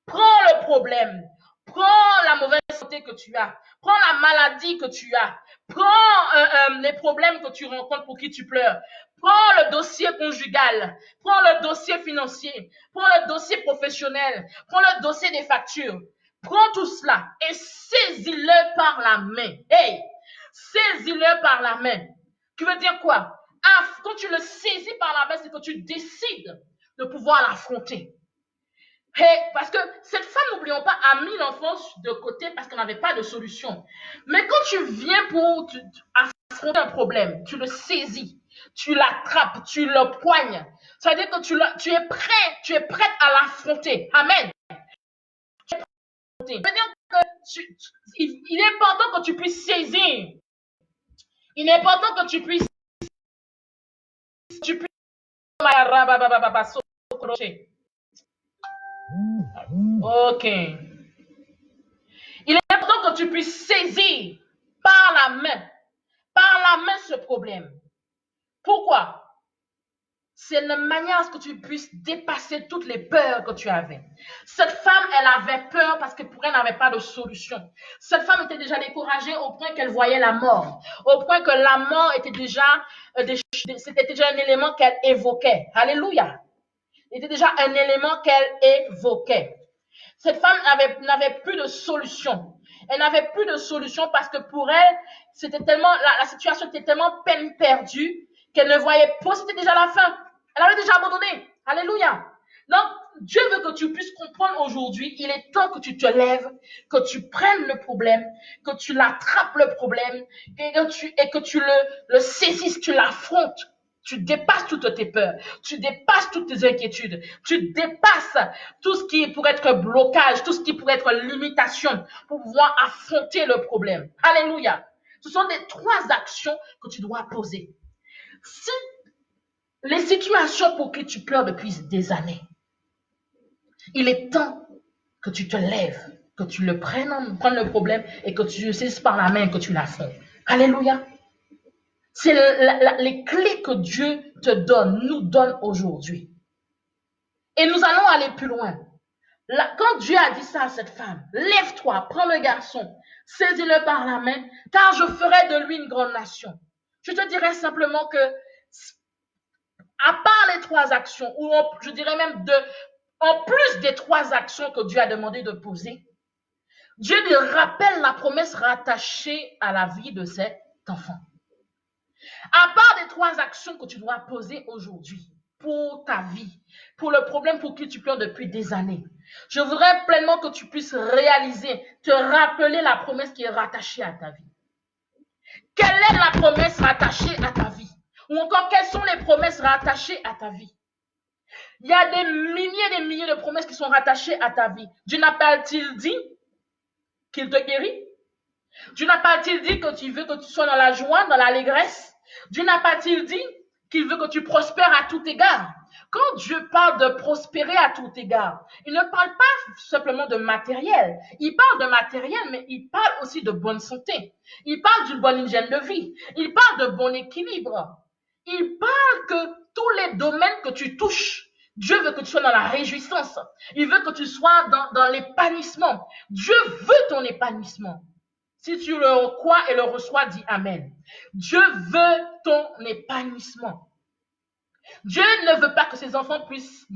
A: Prends le problème. Prends la mauvaise santé que tu as. Prends la maladie que tu as. Prends les problèmes que tu rencontres pour qui tu pleures. Prends le dossier conjugal. Prends le dossier financier. Prends le dossier professionnel. Prends le dossier des factures. Prends tout cela et saisis-le par la main. Hey, saisis-le par la main. Tu veux dire quoi? Quand tu le saisis par la main, c'est que tu décides de pouvoir l'affronter. Hey, parce que cette femme, n'oublions pas, a mis l'enfant de côté parce qu'elle n'avait pas de solution. Mais quand tu viens pour affronter un problème, tu le saisis, tu l'attrapes, tu le poignes. Ça veut dire que tu es prête à l'affronter. Amen. Ça veut dire que il est important que tu puisses saisir. Il est important que tu puisses. Ok. Il est important que tu puisses saisir par la main ce problème. Pourquoi? C'est une manière à ce que tu puisses dépasser toutes les peurs que tu avais. Cette femme, elle avait peur parce que pour elle, elle n'avait pas de solution. Cette femme était déjà découragée au point qu'elle voyait la mort. Au point que la mort était déjà, c'était déjà un élément qu'elle évoquait. Alléluia. C'était déjà un élément qu'elle évoquait. Cette femme n'avait plus de solution. Elle n'avait plus de solution parce que pour elle, c'était tellement, la situation était tellement peine perdue qu'elle ne voyait pas, c'était déjà la fin. Elle avait déjà abandonné. Alléluia. Donc, Dieu veut que tu puisses comprendre aujourd'hui, il est temps que tu te lèves, que tu prennes le problème, que tu l'attrapes le problème, et que tu le saisisses, tu l'affrontes. Tu dépasses toutes tes peurs, tu dépasses toutes tes inquiétudes, tu dépasses tout ce qui pourrait être blocage, tout ce qui pourrait être limitation pour pouvoir affronter le problème. Alléluia. Ce sont les 3 actions que tu dois poser. Si les situations pour qui tu pleures depuis des années, il est temps que tu te lèves, que tu le prennes le problème et que tu le saisisses par la main et que tu l'affrontes. Alléluia. C'est les clés que Dieu nous donne aujourd'hui. Et nous allons aller plus loin. Quand Dieu a dit ça à cette femme, lève-toi, prends le garçon, saisis-le par la main, car je ferai de lui une grande nation. Je te dirais simplement que, à part les 3 actions, ou je dirais même en plus des 3 actions que Dieu a demandé de poser, Dieu lui rappelle la promesse rattachée à la vie de cet enfant. À part les 3 actions que tu dois poser aujourd'hui pour ta vie, pour le problème pour qui tu pleures depuis des années, je voudrais pleinement que tu puisses réaliser, te rappeler la promesse qui est rattachée à ta vie. Quelle est la promesse rattachée à ta vie? Ou encore, quelles sont les promesses rattachées à ta vie? Il y a des milliers de promesses qui sont rattachées à ta vie. Dieu n'a pas-t-il dit qu'il te guérit? Dieu n'a pas-t-il dit que tu veux que tu sois dans la joie, dans l'allégresse? Dieu n'a pas-t-il dit qu'il veut que tu prospères à tout égard? Quand Dieu parle de prospérer à tout égard, il ne parle pas simplement de matériel. Il parle de matériel, mais il parle aussi de bonne santé. Il parle d'une bonne hygiène de vie. Il parle de bon équilibre. Il parle que tous les domaines que tu touches, Dieu veut que tu sois dans la réjouissance. Il veut que tu sois dans l'épanouissement. Dieu veut ton épanouissement. Si tu le crois et le reçois, dis Amen. Dieu veut ton épanouissement. Dieu ne veut pas que ses enfants puissent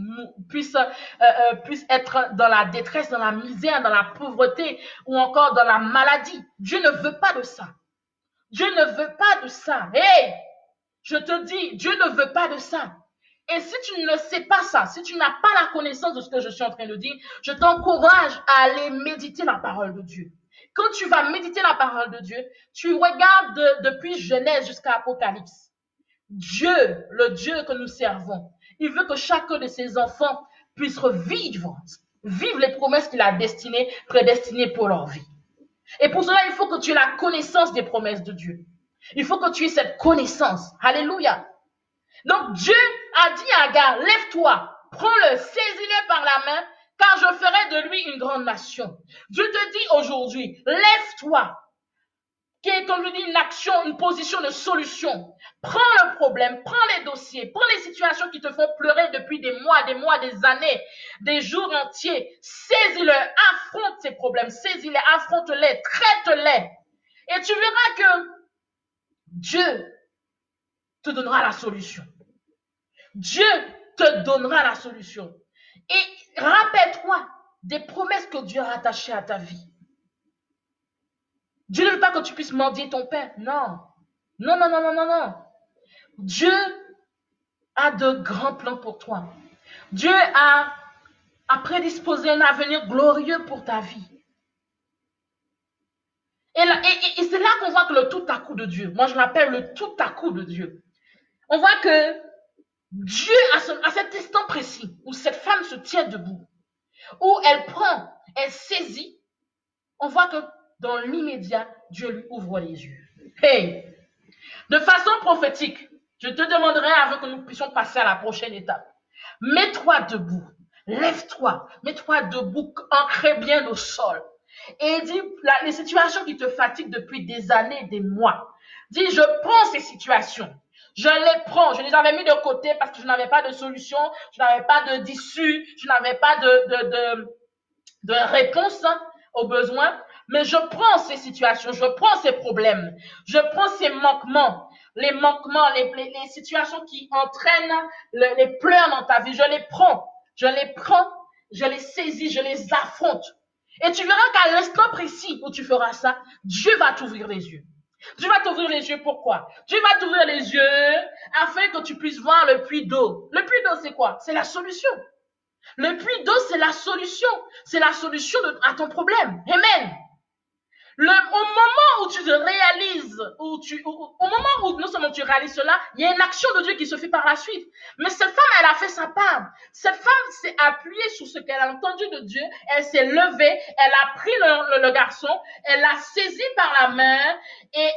A: être dans la détresse, dans la misère, dans la pauvreté ou encore dans la maladie. Dieu ne veut pas de ça. Dieu ne veut pas de ça. Hey, je te dis, Dieu ne veut pas de ça. Et si tu ne sais pas ça, si tu n'as pas la connaissance de ce que je suis en train de dire, je t'encourage à aller méditer la parole de Dieu. Quand tu vas méditer la parole de Dieu, tu regardes depuis Genèse jusqu'à Apocalypse. Dieu, le Dieu que nous servons, il veut que chacun de ses enfants puisse vivre les promesses qu'il a prédestinées pour leur vie. Et pour cela, il faut que tu aies la connaissance des promesses de Dieu. Il faut que tu aies cette connaissance. Alléluia. Donc Dieu a dit à Agar, lève-toi, prends-le, saisis-le par la main, car je ferai de lui une grande nation. Dieu te dit aujourd'hui, lève-toi, qui est, comme je dis, une action, une position de solution. Prends le problème, prends les dossiers, prends les situations qui te font pleurer depuis des mois, des années, des jours entiers. Saisis-le, affronte ces problèmes, saisis-les, affronte-les, traite-les. Et tu verras que Dieu te donnera la solution. Dieu te donnera la solution. Et rappelle-toi des promesses que Dieu a attachées à ta vie. Dieu ne veut pas que tu puisses mendier ton pain. Non. Non, non, non, non, non, non. Dieu a de grands plans pour toi. Dieu a prédisposé un avenir glorieux pour ta vie. Et c'est là qu'on voit que le tout à coup de Dieu, moi je l'appelle le tout à coup de Dieu. On voit que Dieu, à cet instant précis, où cette femme se tient debout, où elle saisit, on voit que dans l'immédiat, Dieu lui ouvre les yeux. Hey! De façon prophétique, je te demanderai avant que nous puissions passer à la prochaine étape. Mets-toi debout, lève-toi, mets-toi debout, ancré bien au sol. Et dis les situations qui te fatiguent depuis des années, des mois. Dis, je prends ces situations. Je les prends, je les avais mis de côté parce que je n'avais pas de solution, je n'avais pas d'issue, je n'avais pas de réponse aux besoins. Mais je prends ces situations, je prends ces problèmes, je prends ces manquements, les situations qui entraînent les pleurs dans ta vie. Je les prends, je les saisis, je les affronte. Et tu verras qu'à l'instant précis où tu feras ça, Dieu va t'ouvrir les yeux. Dieu va t'ouvrir les yeux, pourquoi? Dieu va t'ouvrir les yeux afin que tu puisses voir le puits d'eau. Le puits d'eau, c'est quoi? C'est la solution. Le puits d'eau, c'est la solution. C'est la solution à ton problème. Amen. Au moment où tu te réalises, au moment où non seulement tu réalises cela, il y a une action de Dieu qui se fait par la suite. Mais cette femme, elle a fait sa part. Cette femme s'est appuyée sur ce qu'elle a entendu de Dieu. Elle s'est levée, elle a pris le garçon, elle l'a saisi par la main et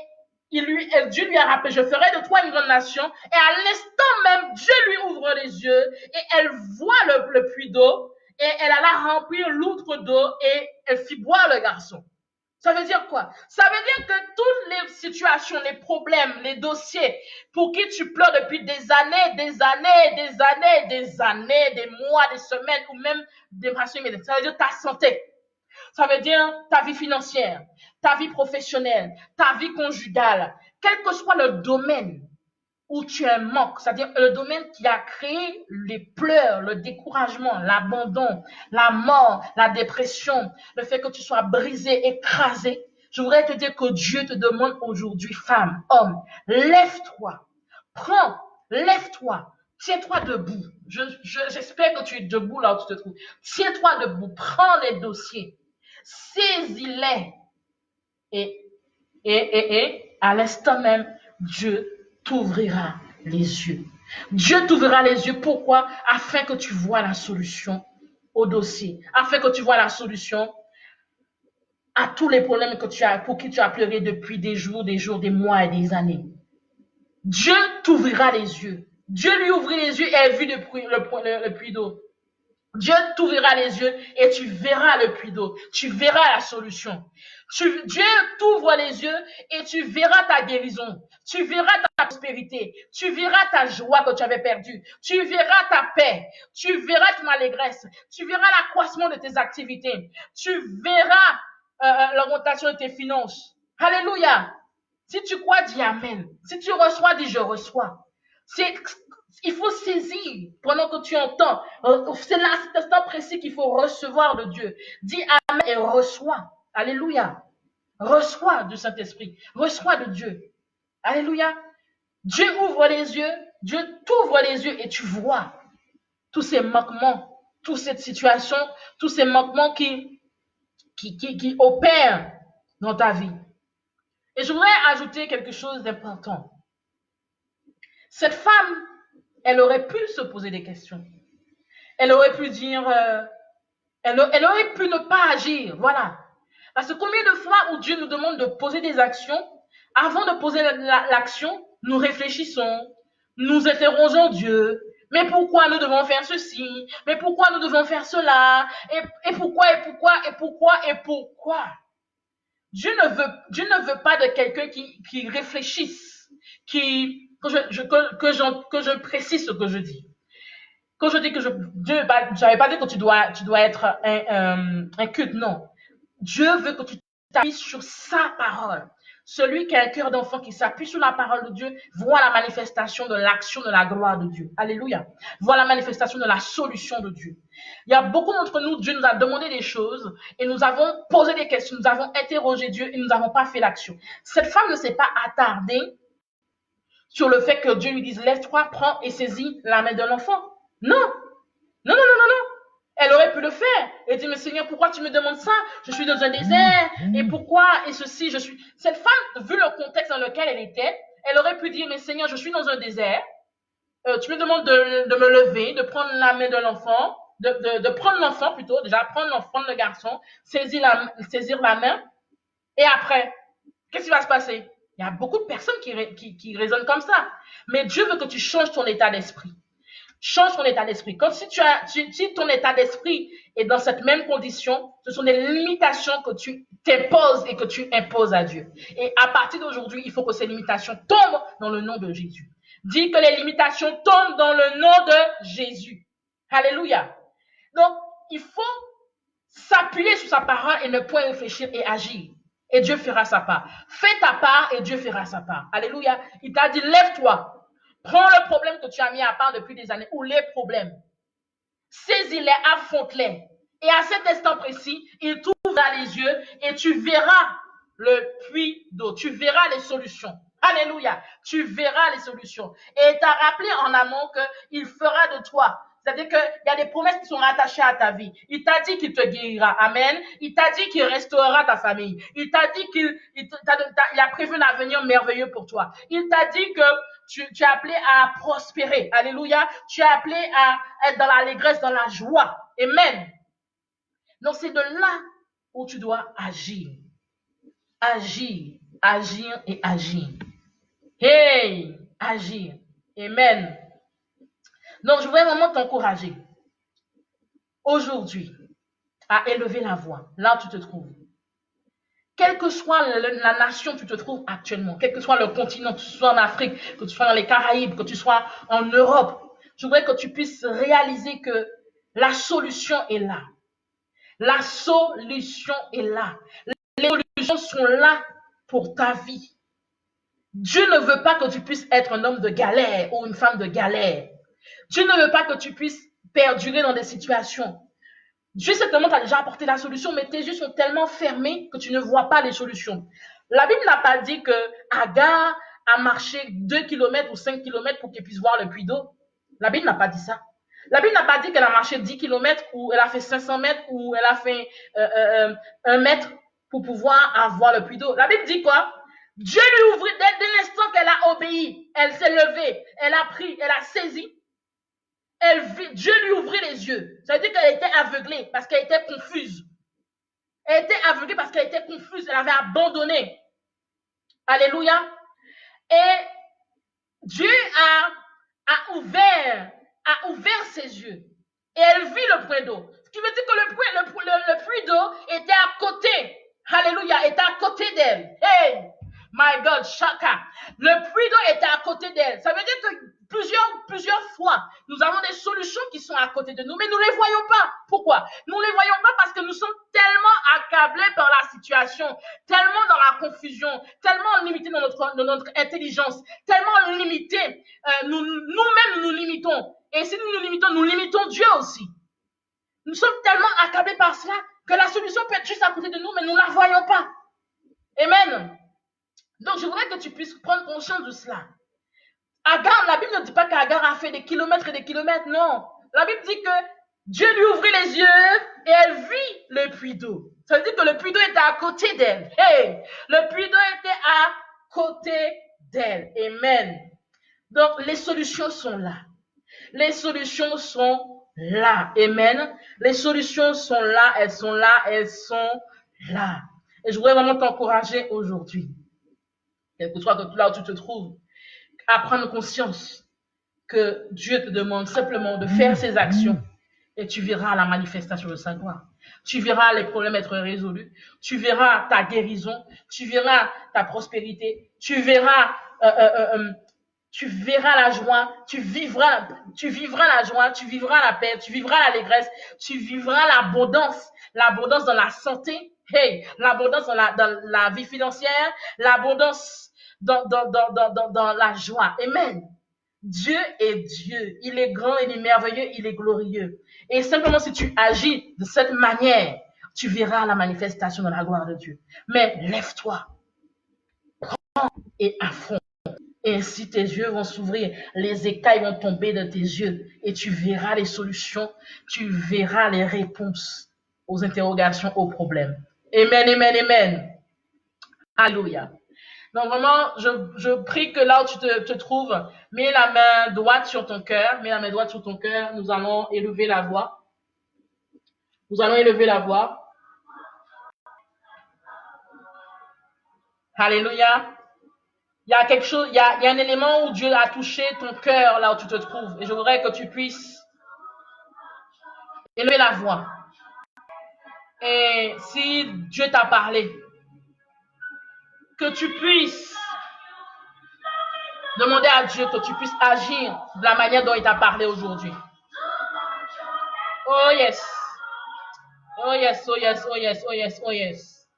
A: Dieu lui a rappelé, je ferai de toi une grande nation. Et à l'instant même, Dieu lui ouvre les yeux et elle voit le puits d'eau et elle alla remplir l'outre d'eau et elle fit boire le garçon. Ça veut dire quoi? Ça veut dire que toutes les situations, les problèmes, les dossiers pour qui tu pleures depuis des années, des mois, des semaines ou même des façons immédiates, ça veut dire ta santé. Ça veut dire ta vie financière, ta vie professionnelle, ta vie conjugale, quel que soit le domaine où tu es manque, c'est-à-dire le domaine qui a créé les pleurs, le découragement, l'abandon, la mort, la dépression, le fait que tu sois brisé, écrasé. Je voudrais te dire que Dieu te demande aujourd'hui, femme, homme, lève-toi, lève-toi, tiens-toi debout. J'espère que tu es debout là où tu te trouves. Tiens-toi debout, prends les dossiers, saisis-les et à l'instant même, Dieu t'ouvrira les yeux. Dieu t'ouvrira les yeux. Pourquoi? Afin que tu vois la solution au dossier. Afin que tu vois la solution à tous les problèmes pour qui tu as pleuré depuis des jours, des mois et des années. Dieu t'ouvrira les yeux. Dieu lui ouvrit les yeux et a vu le puits d'eau. Dieu t'ouvrira les yeux et tu verras le puits d'eau. Tu verras la solution. Dieu t'ouvre les yeux et tu verras ta guérison. Tu verras ta prospérité. Tu verras ta joie que tu avais perdue. Tu verras ta paix. Tu verras ton allégresse. Tu verras l'accroissement de tes activités. Tu verras l'augmentation de tes finances. Alléluia. Si tu crois, dis Amen. Si tu reçois, dis je reçois. Il faut saisir pendant que tu entends. C'est là, cet instant précis qu'il faut recevoir de Dieu. Dis Amen et reçois. Alléluia. Reçois du Saint-Esprit. Reçois de Dieu. Alléluia. Dieu ouvre les yeux. Dieu t'ouvre les yeux et tu vois tous ces manquements, toutes ces situations, tous ces manquements qui opèrent dans ta vie. Et je voudrais ajouter quelque chose d'important. Cette femme, elle aurait pu se poser des questions. Elle aurait pu dire, elle aurait pu ne pas agir, voilà. Parce que combien de fois où Dieu nous demande de poser des actions, avant de poser l'action, nous réfléchissons, nous interrogeons Dieu. Mais pourquoi nous devons faire ceci? Mais pourquoi nous devons faire cela? Et pourquoi? Dieu ne veut pas de quelqu'un qui réfléchisse, que je précise ce que je dis. Quand je dis que Dieu, j'avais pas dit que tu dois être un culte, non. Dieu veut que tu t'appuies sur sa parole. Celui qui a un cœur d'enfant qui s'appuie sur la parole de Dieu voit la manifestation de l'action de la gloire de Dieu. Alléluia. Voit la manifestation de la solution de Dieu. Il y a beaucoup d'entre nous, Dieu nous a demandé des choses et nous avons posé des questions, nous avons interrogé Dieu et nous n'avons pas fait l'action. Cette femme ne s'est pas attardée sur le fait que Dieu lui dise, lève-toi, prends et saisis la main de l'enfant. Non. Elle aurait pu le faire. Elle dit, mais Seigneur, pourquoi tu me demandes ça? Je suis dans un désert. Et pourquoi? Et ceci, Cette femme, vu le contexte dans lequel elle était, elle aurait pu dire, mais Seigneur, je suis dans un désert. Tu me demandes de me lever, de prendre la main de l'enfant, de prendre l'enfant plutôt, déjà prendre l'enfant, le garçon, saisir la main. Et après, qu'est-ce qui va se passer? Il y a beaucoup de personnes qui raisonnent comme ça. Mais Dieu veut que tu changes ton état d'esprit. Change ton état d'esprit. Comme si ton état d'esprit est dans cette même condition, ce sont des limitations que tu t'imposes et que tu imposes à Dieu. Et à partir d'aujourd'hui, il faut que ces limitations tombent dans le nom de Jésus. Dis que les limitations tombent dans le nom de Jésus. Alléluia. Donc, il faut s'appuyer sur sa parole et ne point réfléchir et agir. Et Dieu fera sa part. Fais ta part et Dieu fera sa part. Alléluia. Il t'a dit, lève-toi. Prends le problème que tu as mis à part depuis des années ou les problèmes. Saisis-les, affronte-les. Et à cet instant précis, il t'ouvrira les yeux et tu verras le puits d'eau. Tu verras les solutions. Alléluia. Tu verras les solutions. Et il t'a rappelé en amont qu'il fera de toi. C'est-à-dire qu'il y a des promesses qui sont rattachées à ta vie. Il t'a dit qu'il te guérira. Amen. Il t'a dit qu'il restaurera ta famille. Il t'a dit qu'il a prévu un avenir merveilleux pour toi. Il t'a dit que tu es appelé à prospérer. Alléluia. Tu es appelé à être dans l'allégresse, dans la joie. Amen. Donc, c'est de là où tu dois agir. Agir, agir et agir. Hey, agir. Amen. Donc, je voudrais vraiment t'encourager aujourd'hui à élever la voix là où tu te trouves. Quelle que soit la nation où tu te trouves actuellement, quel que soit le continent, que tu sois en Afrique, que tu sois dans les Caraïbes, que tu sois en Europe, je voudrais que tu puisses réaliser que la solution est là. La solution est là. Les solutions sont là pour ta vie. Dieu ne veut pas que tu puisses être un homme de galère ou une femme de galère. Dieu ne veut pas que tu puisses perdurer dans des situations. Dieu certainement t'a déjà apporté la solution, mais tes yeux sont tellement fermés que tu ne vois pas les solutions. La Bible n'a pas dit que Agar a marché 2 km ou 5 km pour qu'il puisse voir le puits d'eau. La Bible n'a pas dit ça. La Bible n'a pas dit qu'elle a marché 10 km ou elle a fait 500 mètres ou elle a fait 1 mètre pour pouvoir avoir le puits d'eau. La Bible dit quoi? Dieu lui ouvrit, dès l'instant qu'elle a obéi, elle s'est levée, elle a pris, elle a saisi. Dieu lui ouvrit les yeux. Ça veut dire qu'elle était aveuglée parce qu'elle était confuse. Elle était aveuglée parce qu'elle était confuse. Elle avait abandonné. Alléluia. Et Dieu a ouvert ses yeux. Et elle vit le point d'eau. Ce qui veut dire que le puits d'eau était à côté. Alléluia. Était à côté d'elle. Hey, my God, Shaka. Le puits d'eau était à côté d'elle. Ça veut dire que plusieurs fois, nous avons des solutions qui sont à côté de nous, mais nous ne les voyons pas. Pourquoi? Nous ne les voyons pas parce que nous sommes tellement accablés par la situation, tellement dans la confusion, de notre intelligence, tellement limité. Nous-mêmes, nous limitons. Et si nous nous limitons Dieu aussi. Nous sommes tellement accablés par cela que la solution peut être juste à côté de nous, mais nous ne la voyons pas. Amen. Donc, je voudrais que tu puisses prendre conscience de cela. Agar, la Bible ne dit pas qu'Agar a fait des kilomètres et des kilomètres, non. La Bible dit que Dieu lui ouvrit les yeux et elle vit le puits d'eau. Ça veut dire que le puits d'eau était à côté d'elle. Hey, le puits d'eau était à côté d'elle. Amen. Donc, les solutions sont là. Les solutions sont là. Amen. Les solutions sont là, elles sont là, elles sont là. Et je voudrais vraiment t'encourager aujourd'hui, quel que soit là où tu te trouves, à prendre conscience que Dieu te demande simplement de faire ses actions et tu verras la manifestation de sa gloire. Tu verras les problèmes être résolus. Tu verras ta guérison. Tu verras ta prospérité. Tu verras la joie. Tu vivras la joie. Tu vivras la paix. Tu vivras l'allégresse. Tu vivras l'abondance. L'abondance dans la santé. Hey, l'abondance dans la vie financière. L'abondance dans la joie. Amen. Dieu est Dieu. Il est grand, il est merveilleux, il est glorieux. Et simplement si tu agis de cette manière, tu verras la manifestation de la gloire de Dieu. Mais lève-toi, prends et affronte. Et ainsi tes yeux vont s'ouvrir, les écailles vont tomber de tes yeux et tu verras les solutions, tu verras les réponses aux interrogations, aux problèmes. Amen, amen, amen. Alléluia. Donc vraiment, je prie que là où tu te trouves, mets la main droite sur ton cœur, nous allons élever la voix. Nous allons élever la voix. Alléluia. Il y a quelque chose, il y a un élément où Dieu a touché ton cœur là où tu te trouves. Et je voudrais que tu puisses élever la voix. Et si Dieu t'a parlé, que tu puisses demander à Dieu que tu puisses agir de la manière dont il t'a parlé aujourd'hui. Oh yes. Oh yes, oh yes, oh yes, oh yes, oh yes.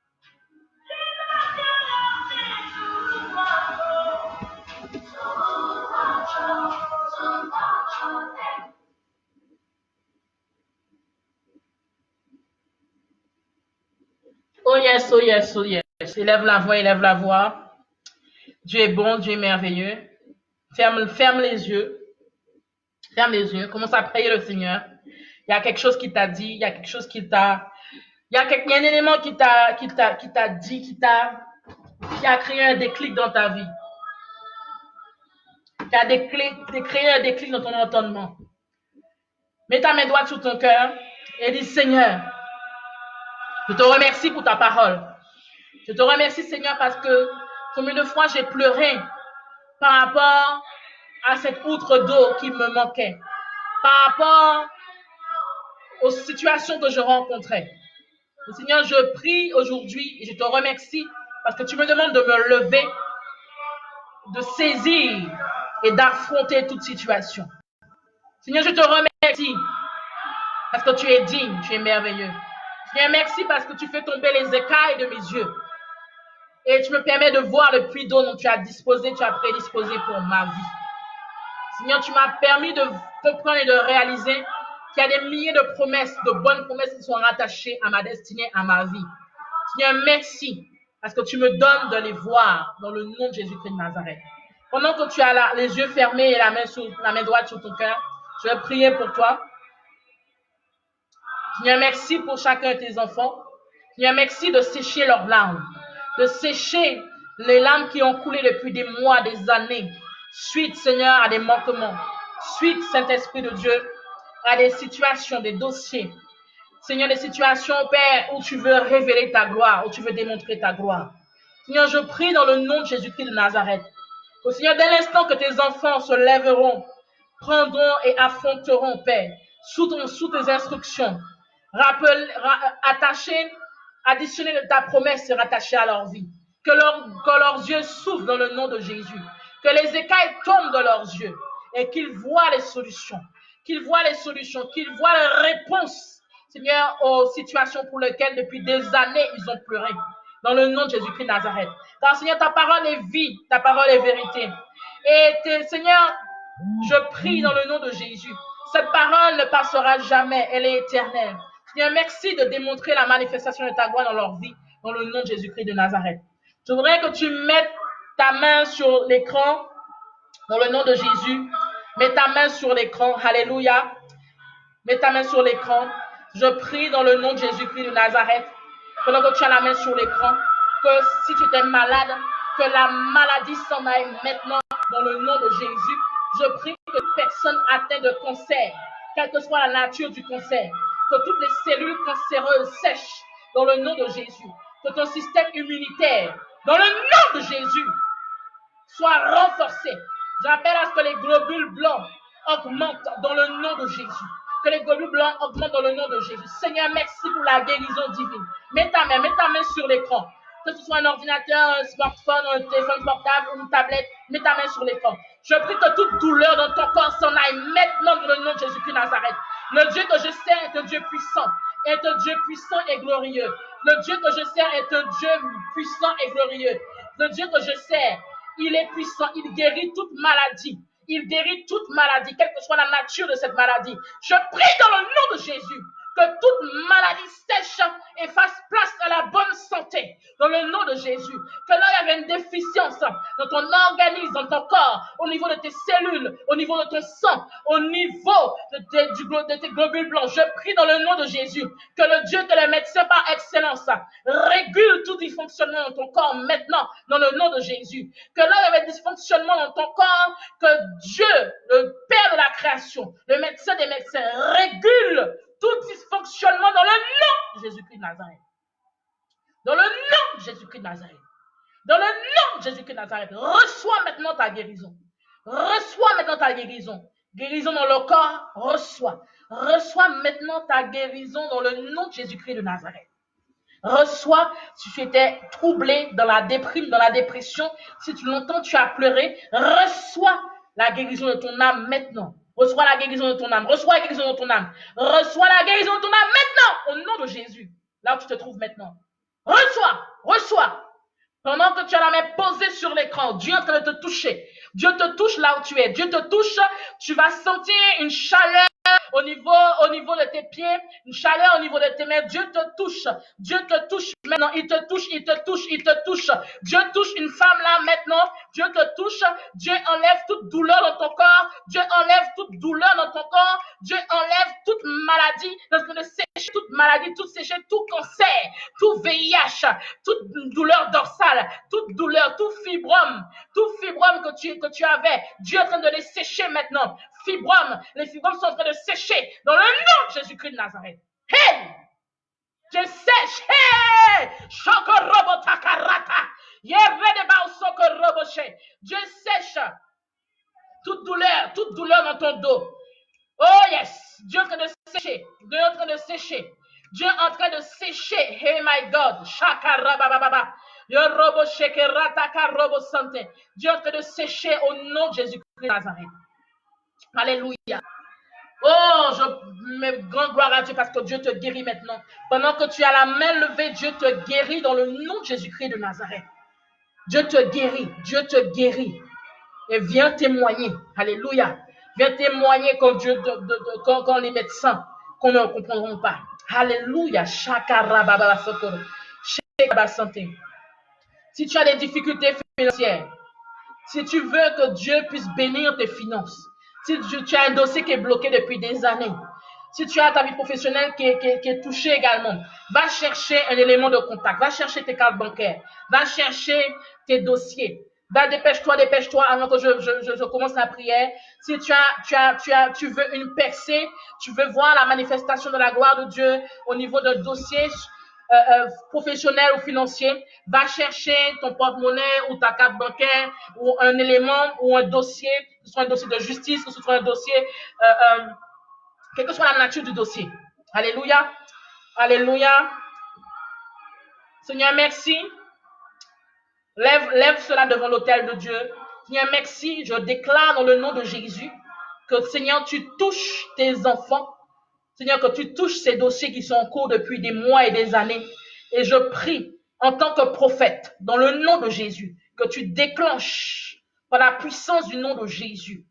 A: Oh yes, oh yes, oh yes. Élève la voix, élève la voix. Dieu est bon, Dieu est merveilleux. Ferme les yeux. Ferme les yeux. Commence à prier le Seigneur. Il y a quelque chose qui t'a dit, il y a quelque chose qui t'a... Il y a un élément qui t'a dit, qui a créé un déclic dans ta vie. Qui a créé un déclic dans ton entendement. Mets ta main droite sur ton cœur et dis, Seigneur, je te remercie pour ta parole. Je te remercie, Seigneur, parce que combien de fois j'ai pleuré par rapport à cette outre d'eau qui me manquait, par rapport aux situations que je rencontrais. Et Seigneur, je prie aujourd'hui et je te remercie parce que tu me demandes de me lever, de saisir et d'affronter toute situation. Seigneur, je te remercie parce que tu es digne, tu es merveilleux. Seigneur, merci parce que tu fais tomber les écailles de mes yeux. Et tu me permets de voir le puits d'eau dont tu as disposé, tu as prédisposé pour ma vie. Seigneur, tu m'as permis de comprendre et de réaliser qu'il y a des milliers de promesses, de bonnes promesses qui sont rattachées à ma destinée, à ma vie. Seigneur, merci parce que tu me donnes de les voir dans le nom de Jésus-Christ de Nazareth. Pendant que tu as les yeux fermés et la main droite sur ton cœur, je vais prier pour toi. Seigneur, merci pour chacun de tes enfants. Seigneur, merci de sécher leurs larmes, de sécher les larmes qui ont coulé depuis des mois, des années, suite, Seigneur, à des manquements, suite, Saint-Esprit de Dieu, à des situations, des dossiers. Seigneur, des situations, Père, où tu veux révéler ta gloire, où tu veux démontrer ta gloire. Seigneur, je prie dans le nom de Jésus-Christ de Nazareth. Que, Seigneur, dès l'instant que tes enfants se lèveront, prendront et affronteront, Père, sous tes instructions, attachés, additionnés de ta promesse et rattachés à leur vie. Que leurs yeux s'ouvrent dans le nom de Jésus. Que les écailles tombent de leurs yeux et qu'ils voient les solutions. Qu'ils voient les réponses, Seigneur, aux situations pour lesquelles depuis des années ils ont pleuré. dans le nom de Jésus-Christ de Nazareth. Car Seigneur, ta parole est vie, ta parole est vérité. Et Seigneur, je prie dans le nom de Jésus. Cette parole ne passera jamais, elle est éternelle. Seigneur, merci de démontrer la manifestation de ta gloire dans leur vie, dans le nom de Jésus-Christ de Nazareth. Je voudrais que tu mettes ta main sur l'écran, dans le nom de Jésus. Mets ta main sur l'écran, alléluia. Mets ta main sur l'écran. Je prie dans le nom de Jésus-Christ de Nazareth, pendant que tu as la main sur l'écran, que si tu étais malade, que la maladie s'en aille maintenant dans le nom de Jésus. Je prie que personne atteinte de cancer, quelle que soit la nature du cancer, que toutes les cellules cancéreuses sèchent dans le nom de Jésus, que ton système immunitaire, dans le nom de Jésus, soit renforcé. J'appelle à ce que les globules blancs augmentent dans le nom de Jésus. Que les globules blancs augmentent dans le nom de Jésus. Seigneur, merci pour la guérison divine. Mets ta main sur l'écran. Que ce soit un ordinateur, un smartphone, un téléphone portable ou une tablette, mets ta main sur l'écran. Je prie que toute douleur dans ton corps s'en aille maintenant dans le nom de Jésus-Christ de Nazareth. Le Dieu que je sers est un Dieu puissant, est un Dieu puissant et glorieux. Le Dieu que je sers est un Dieu puissant et glorieux. Le Dieu que je sers, il est puissant, il guérit toute maladie. Il guérit toute maladie, quelle que soit la nature de cette maladie. Je prie dans le nom de Jésus que toute maladie sèche et fasse place à la bonne santé. Dans le nom de Jésus. Que là, il y avait une déficience dans ton organisme, dans ton corps, au niveau de tes cellules, au niveau de ton sang, au niveau de tes globules blancs. Je prie dans le nom de Jésus que le Dieu, que le médecin par excellence, régule tout dysfonctionnement dans ton corps maintenant, dans le nom de Jésus. Que là, il y avait dysfonctionnement dans ton corps, que Dieu, le Père de la création, le médecin des médecins, régule tout dysfonctionnement dans le nom de Jésus-Christ de Nazareth. Dans le nom de Jésus-Christ de Nazareth. Dans le nom de Jésus-Christ de Nazareth. Reçois maintenant ta guérison. Reçois maintenant ta guérison. Guérison dans le corps, reçois. Reçois maintenant ta guérison dans le nom de Jésus-Christ de Nazareth. Reçois, si tu étais troublé dans la déprime, dans la dépression, si tu longtemps tu as pleuré, reçois la guérison de ton âme maintenant. Reçois la guérison de ton âme. Reçois la guérison de ton âme. Reçois la guérison de ton âme maintenant, au nom de Jésus. Là où tu te trouves maintenant. Reçois. Pendant que tu as la main posée sur l'écran, Dieu est en train de te toucher. Dieu te touche là où tu es. Dieu te touche. Tu vas sentir une chaleur au niveau de tes pieds, une chaleur au niveau de tes mains. Dieu te touche. Dieu te touche maintenant. Il te touche. Dieu touche une femme là maintenant. Dieu te touche. Dieu enlève toute douleur dans ton corps. Dieu enlève toute douleur dans ton corps. Dieu enlève toute maladie. Parce que de sécher toute maladie, tout sécher, tout cancer, tout VIH, toute douleur dorsale, toute douleur, tout fibrome que tu avais. Dieu est en train de les sécher maintenant. Les fibromes sont en train de sécher dans le nom de Jésus-Christ de Nazareth. Hey! Je sèche. Hey! Shokorobo takarata. Yeredeba sokorobo she. Dieu sèche toute douleur dans ton dos. Oh yes! Dieu est en train de sécher. Dieu est en train de sécher. Dieu est en train de sécher. Hey my God. Shakarabababa. Yorobo shekerata karobo sante. Dieu est en train de sécher au nom de Jésus-Christ de Nazareth. Alléluia. Oh, je mets grande gloire à Dieu parce que Dieu te guérit maintenant. Pendant que tu as la main levée, Dieu te guérit dans le nom de Jésus-Christ de Nazareth. Dieu te guérit. Et viens témoigner. Alléluia. Viens témoigner comme Dieu, quand les médecins, qu'on ne comprendront pas. Alléluia. Si tu as des difficultés financières, si tu veux que Dieu puisse bénir tes finances, si tu as un dossier qui est bloqué depuis des années, si tu as ta vie professionnelle qui est touchée également, va chercher un élément de contact, va chercher tes cartes bancaires, va chercher tes dossiers. Va, dépêche-toi avant que je commence la prière. Si tu veux une percée, tu veux voir la manifestation de la gloire de Dieu au niveau d'un dossier professionnel ou financier, va chercher ton porte-monnaie ou ta carte bancaire ou un élément ou un dossier, que ce soit un dossier de justice, que ce soit un dossier, quelle que soit la nature du dossier. Alléluia. Alléluia. Seigneur, merci. Lève cela devant l'autel de Dieu. Seigneur, merci. Je déclare dans le nom de Jésus que, Seigneur, tu touches tes enfants. Seigneur, que tu touches ces dossiers qui sont en cours depuis des mois et des années. Et je prie en tant que prophète, dans le nom de Jésus, que tu déclenches par la puissance du nom de Jésus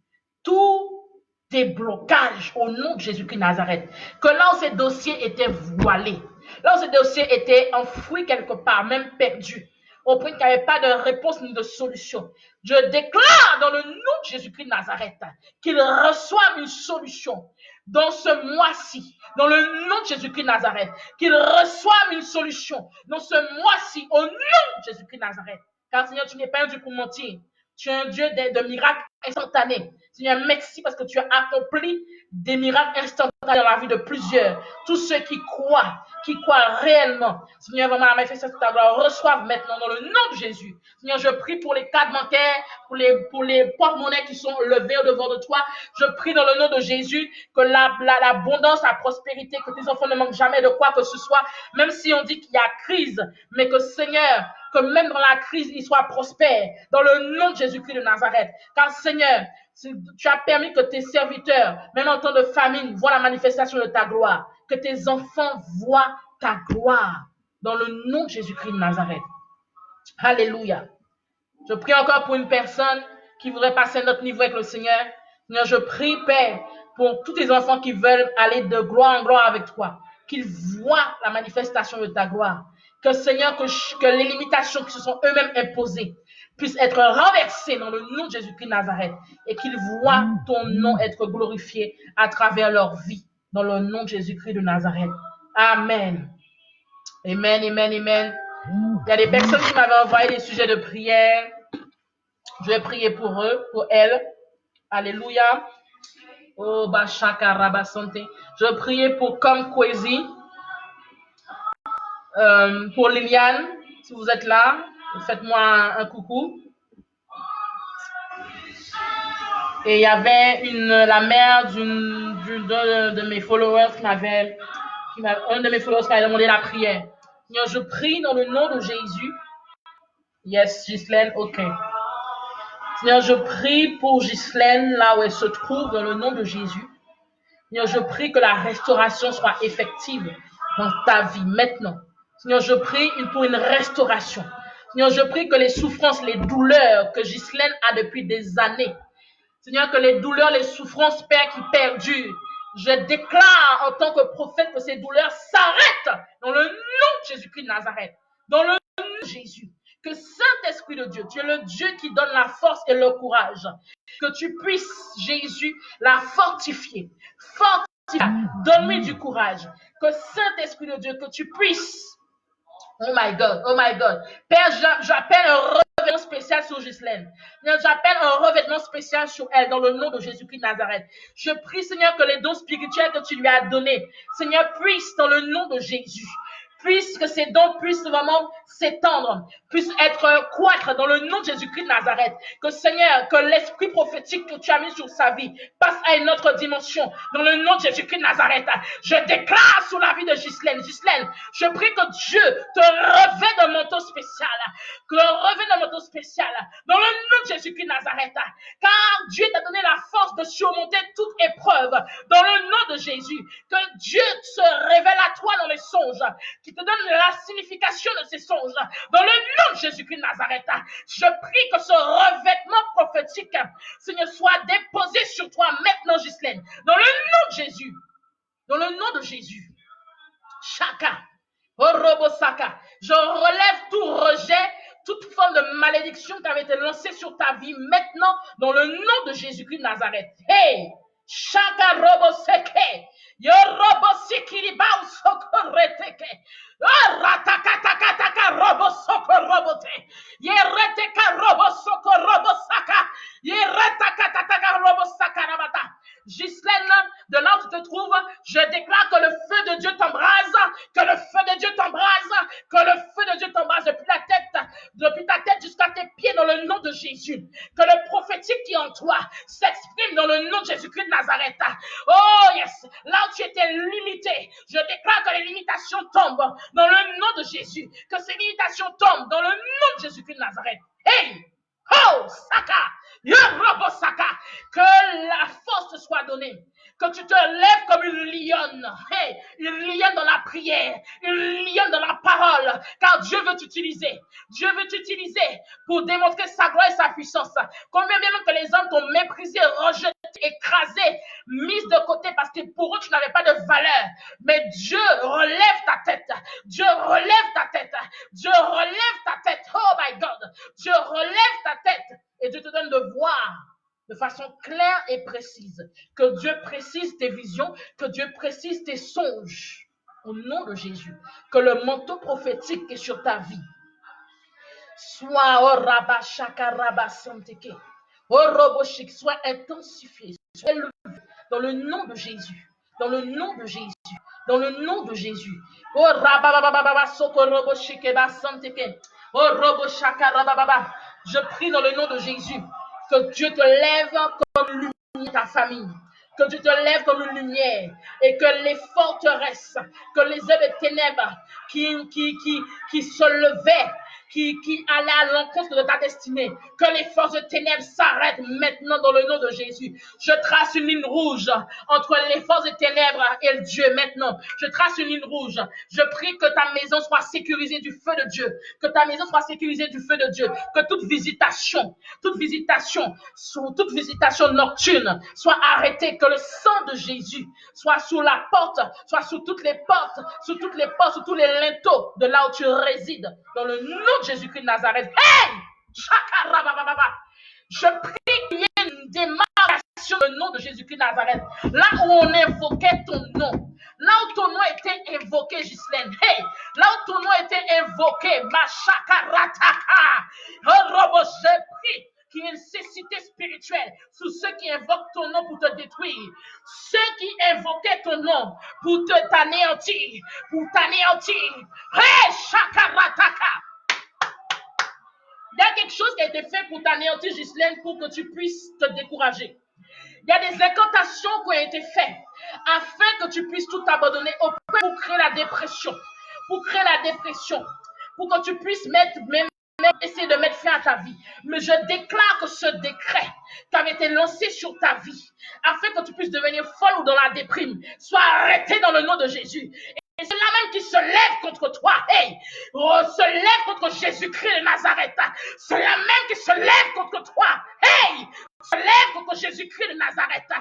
A: tout déblocage au nom de Jésus-Christ Nazareth. Que là où ces dossiers étaient voilés, là où ces dossiers étaient enfouis quelque part, même perdus, au point qu'il n'y avait pas de réponse ni de solution, je déclare dans le nom de Jésus-Christ Nazareth qu'il reçoive une solution dans ce mois-ci, dans le nom de Jésus-Christ Nazareth, qu'il reçoive une solution dans ce mois-ci, au nom de Jésus-Christ Nazareth. Car Seigneur, tu n'es pas un Dieu pour mentir. Tu es un Dieu de miracles instantanés. Seigneur, merci parce que tu as accompli des miracles instantanés dans la vie de plusieurs. Tous ceux qui croient réellement. Seigneur, vraiment, la manifestation de ta gloire reçoivent maintenant dans le nom de Jésus. Seigneur, je prie pour les cartes bancaires, pour les porte-monnaies qui sont levées au devant de toi. Je prie dans le nom de Jésus que l'abondance, la prospérité, que tes enfants ne manquent jamais de quoi que ce soit, même si on dit qu'il y a crise, mais que Seigneur, que même dans la crise, ils soient prospères, dans le nom de Jésus-Christ de Nazareth. Car Seigneur, tu as permis que tes serviteurs, même en temps de famine, voient la manifestation de ta gloire, que tes enfants voient ta gloire, dans le nom de Jésus-Christ de Nazareth. Alléluia. Je prie encore pour une personne qui voudrait passer à notre niveau avec le Seigneur. Seigneur, je prie, Père, pour tous tes enfants qui veulent aller de gloire en gloire avec toi, qu'ils voient la manifestation de ta gloire. Que Seigneur, que les limitations qui se sont eux-mêmes imposées puissent être renversées dans le nom de Jésus-Christ de Nazareth et qu'ils voient ton nom être glorifié à travers leur vie dans le nom de Jésus-Christ de Nazareth. Amen. Amen, amen, amen. Il y a des personnes qui m'avaient envoyé des sujets de prière. Je vais prier pour eux, pour elles. Alléluia. Oh, Bachaka Rabasante. Je priais pour Comme Kwesi. Pour Liliane, si vous êtes là, faites-moi un coucou. Et il y avait la mère d'un de mes followers un de mes followers qui m'avait demandé la prière. Seigneur, je prie dans le nom de Jésus. Yes, Ghislaine, ok. Seigneur, je prie pour Ghislaine, là où elle se trouve, dans le nom de Jésus. Seigneur, je prie que la restauration soit effective dans ta vie maintenant. Seigneur, je prie pour une restauration. Seigneur, je prie que les souffrances, les douleurs que Ghislaine a depuis des années, Seigneur, que les douleurs, les souffrances, Père, qui perdurent, je déclare en tant que prophète que ces douleurs s'arrêtent dans le nom de Jésus-Christ de Nazareth, dans le nom de Jésus. Que Saint-Esprit de Dieu, tu es le Dieu qui donne la force et le courage. Que tu puisses, Jésus, la fortifier. Donne-lui du courage. Que Saint-Esprit de Dieu, que tu puisses. Oh my God, oh my God. Père, j'appelle un revêtement spécial sur Ghislaine. J'appelle un revêtement spécial sur elle dans le nom de Jésus-Christ de Nazareth. Je prie, Seigneur, que les dons spirituels que tu lui as donnés, Seigneur, puissent dans le nom de Jésus. Puisque ces dons puissent vraiment s'étendre, puissent croître dans le nom de Jésus-Christ de Nazareth. Que Seigneur, que l'esprit prophétique que tu as mis sur sa vie passe à une autre dimension dans le nom de Jésus-Christ de Nazareth. Je déclare sur la vie de Ghislaine. Ghislaine, je prie que Dieu te revêt d'un manteau spécial. Que revêt d'un manteau spécial dans le nom de Jésus-Christ de Nazareth. Car Dieu t'a donné la force de surmonter toute épreuve dans le nom de Jésus. Que Dieu se révèle à toi dans les songes, qui te donne la signification de ces songes. Dans le nom de Jésus-Christ de Nazareth, je prie que ce revêtement prophétique, Seigneur, soit déposé sur toi maintenant, Ghislaine. Dans le nom de Jésus. Dans le nom de Jésus. Chaka. Orobosaka. Je relève tout rejet, toute forme de malédiction qui avait été lancée sur ta vie maintenant, dans le nom de Jésus-Christ de Nazareth. Hey! Chaka roboseke. Yorobosikiribau sokoreteke. Ratatakataka robosokorobote. Yereteka robosokorobosaka. Yeretakataka robosakarabata. Ghislaine, de là où tu te trouves, je déclare que le feu de Dieu t'embrase, que le feu de Dieu t'embrase, que le feu de Dieu t'embrase depuis ta tête jusqu'à tes pieds dans le nom de Jésus. Que le prophétique qui est en toi s'exprime dans le nom de Jésus-Christ de Nazareth. Oh yes, là où tu étais limité, je déclare que les limitations tombent dans le nom de Jésus. Que ces limitations tombent dans le nom de Jésus-Christ de Nazareth. Hey! Oh, Saka! Yorobosaka! Que la force te soit donnée. que tu te lèves comme une lionne. Hey, une lionne dans la prière, une lionne dans la parole, car Dieu veut t'utiliser. Dieu veut t'utiliser pour démontrer sa gloire et sa puissance. Combien bien que les hommes t'ont méprisé, rejeté, écrasé, mis de côté parce que pour eux tu n'avais pas de valeur. Mais Dieu relève ta tête. Dieu relève ta tête. Dieu relève ta tête. Oh my God. Dieu relève ta tête et Dieu te donne de voir de façon claire et précise. Que Dieu précise tes visions, que Dieu précise tes songes. Au nom de Jésus. Que le manteau prophétique est sur ta vie soit au rabat chakaraba santeke, au robochik, soit intensifié, soit élevé dans le nom de Jésus. Dans le nom de Jésus. Dans le nom de Jésus. Oh rababababa soko robochik ba santeke. Oh robochakarababa. Je prie dans le nom de Jésus que Dieu te lève comme lumière ta famille. Que Dieu te lève comme une lumière et que les forteresses, que les œuvres des ténèbres qui se levaient, qui allaient à l'encontre de ta destinée, que les forces de ténèbres s'arrêtent maintenant dans le nom de Jésus. Je trace une ligne rouge entre les forces de ténèbres et le Dieu maintenant. Je trace une ligne rouge. Je prie que ta maison soit sécurisée du feu de Dieu, que ta maison soit sécurisée du feu de Dieu, que toute visitation nocturne soit arrêtée, que le sang de Jésus soit sous la porte, soit sous toutes les portes, sous tous les linteaux de là où tu résides, dans le nom de Jésus-Christ de Nazareth. Hey! Je prie qu'il y ait une démarcation au nom de Jésus-Christ de Nazareth. Là où on invoquait ton nom, là où ton nom était invoqué, Ghislaine. Hey! Là où ton nom était invoqué, Machakarataka. Je prie qu'il y ait une cécité spirituelle sous ceux qui invoquent ton nom pour te détruire. Ceux qui invoquaient ton nom pour t'anéantir, Hey, Shakarataka. Il y a quelque chose qui a été fait pour t'anéantir, Ghislaine, pour que tu puisses te décourager. Il y a des incantations qui ont été faites afin que tu puisses tout abandonner pour créer la dépression. Pour que tu puisses essayer de mettre fin à ta vie. Mais je déclare que ce décret qui avait été lancé sur ta vie, afin que tu puisses devenir folle ou dans la déprime, soit arrêté dans le nom de Jésus. Et ceux-là même qui se lèvent contre toi, hey, se lèvent contre Jésus-Christ de Nazareth. Ceux-là même qui se lèvent contre toi, hey, se lèvent contre Jésus-Christ de Nazareth.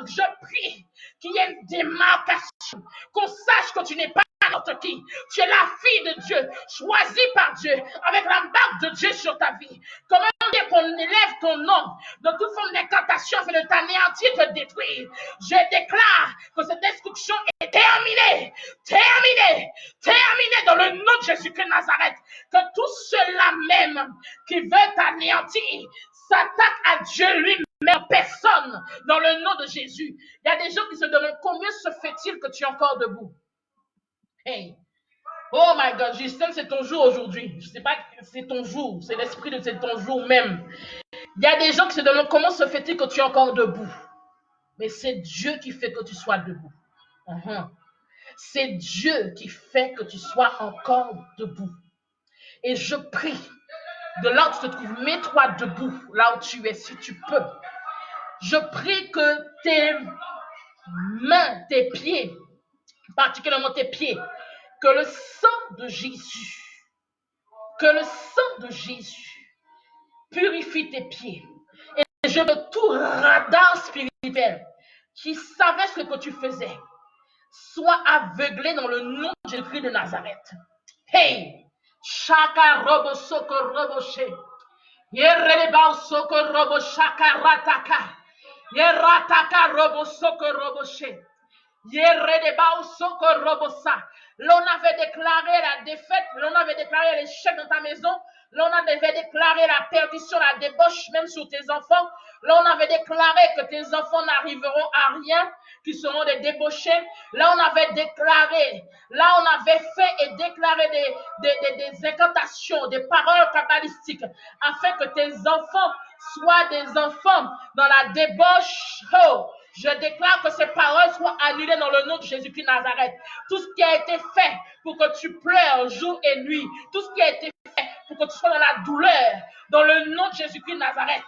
A: Je prie qu'il y ait une démarcation, qu'on sache que tu n'es pas n'importe qui. Tu es la fille de Dieu, choisie par Dieu, avec la marque de Dieu sur ta vie. Comment dire qu'on élève ton nom de toute forme d'incantation afin de t'anéantir, de te détruire. Je déclare que cette destruction est terminée dans le nom de Jésus-Christ de Nazareth. Que tout cela même qui veut t'anéantir s'attaque à Dieu lui-même en personne dans le nom de Jésus. Il y a des gens qui se demandent combien se fait-il que tu es encore debout. Hey, oh my God, Justin, c'est ton jour aujourd'hui. Je ne sais pas, c'est ton jour, c'est l'esprit de c'est ton jour même. Il y a des gens qui se demandent comment se fait-il que tu es encore debout. Mais c'est Dieu qui fait que tu sois debout. C'est Dieu qui fait que tu sois encore debout. Et je prie, de là où tu te trouves, mets-toi debout, là où tu es, si tu peux. Je prie que tes mains, tes pieds, particulièrement tes pieds, que le sang de Jésus purifie tes pieds. Et je veux tout radar spirituel qui savait ce que tu faisais soit aveuglé dans le nom de Jésus de Nazareth. Hey! Shaka robo soko robo she. Yereba soko robo shaka rataka. Yerataka robo soko robo she. Yereba soko robo sa. L'on avait déclaré la défaite, l'on avait déclaré l'échec dans ta maison, l'on avait déclaré la perdition, la débauche même sur tes enfants. Là, on avait déclaré que tes enfants n'arriveront à rien, qu'ils seront des débauchés. Là, on avait déclaré, là, on avait fait et déclaré des incantations, des paroles kabbalistiques, afin que tes enfants soient des enfants dans la débauche. Oh, je déclare que ces paroles soient annulées dans le nom de Jésus-Christ de Nazareth. Tout ce qui a été fait pour que tu pleures jour et nuit, tout ce qui a été fait pour que tu sois dans la douleur, dans le nom de Jésus-Christ de Nazareth.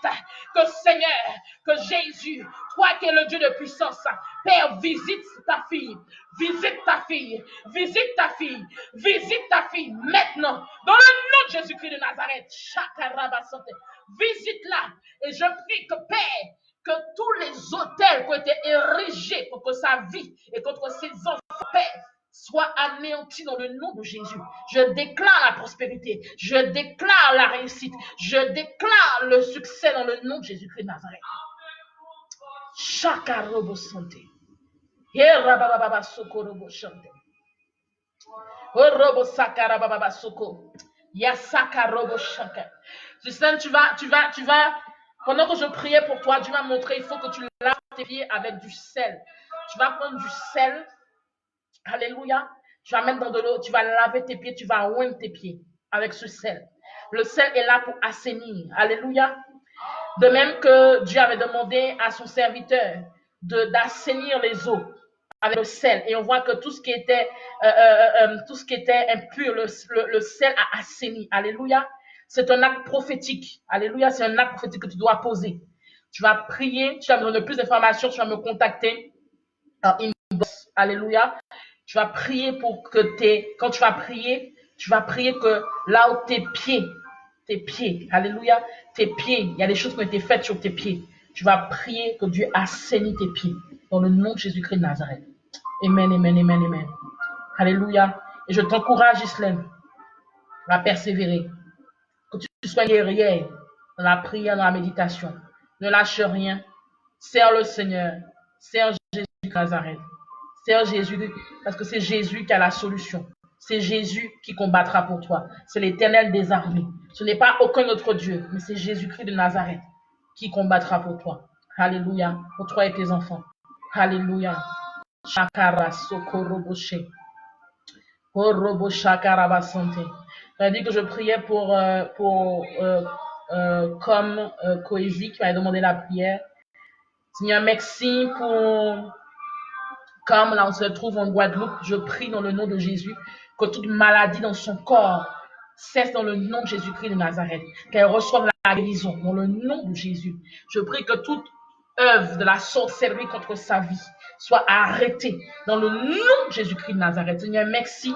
A: Que Seigneur, que Jésus, toi qui es le Dieu de puissance, Père, visite ta fille, visite ta fille, visite ta fille, visite ta fille maintenant, dans le nom de Jésus-Christ de Nazareth. Visite-la et je prie que Père, que tous les autels qui ont été érigés contre sa vie et contre ses enfants, Père, soient anéantis dans le nom de Jésus. Je déclare la prospérité, je déclare la réussite, je déclare le succès dans le nom de Jésus-Christ de Nazareth. Chaka robo santé. Rababa soko robo chante. Robo sakara baba soko. Yasaka robo chante. Justine, tu vas, pendant que je priais pour toi, Dieu m'a montré, il faut que tu laves tes pieds avec du sel. Tu vas prendre du sel. Alléluia. Tu vas mettre dans de l'eau, tu vas laver tes pieds, tu vas oindre tes pieds avec ce sel. Le sel est là pour assainir. Alléluia. De même que Dieu avait demandé à son serviteur d'assainir les eaux avec le sel. Et on voit que tout ce qui était impur, le sel a assaini. Alléluia. C'est un acte prophétique. Alléluia. C'est un acte prophétique que tu dois poser. Tu vas prier. Tu vas me donner plus d'informations. Tu vas me contacter. Inbox. Alléluia. Tu vas prier pour que quand tu vas prier que là où tes pieds, alléluia, tes pieds, il y a des choses qui ont été faites sur tes pieds. Tu vas prier que Dieu assainisse tes pieds dans le nom de Jésus-Christ de Nazareth. Amen, amen, amen, amen. Alléluia. Et je t'encourage, Islem, à persévérer. Que tu sois guerrière dans la prière, dans la méditation. Ne lâche rien. Sers le Seigneur. Sers Jésus de Nazareth. Sers Jésus, parce que c'est Jésus qui a la solution. C'est Jésus qui combattra pour toi. C'est l'Éternel des armées. Ce n'est pas aucun autre Dieu, mais c'est Jésus-Christ de Nazareth qui combattra pour toi. Alléluia. Pour toi et tes enfants. Alléluia. Shakara sokoroboche. Orobo shakara basante. J'ai dit que je priais pour comme Koévi qui m'avait demandé la prière. Seigneur, merci pour comme là on se trouve en Guadeloupe. Je prie dans le nom de Jésus que toute maladie dans son corps cesse dans le nom de Jésus-Christ de Nazareth. Qu'elle reçoive la guérison dans le nom de Jésus. Je prie que toute œuvre de la sorcellerie contre sa vie soit arrêtée dans le nom de Jésus-Christ de Nazareth. Seigneur, merci.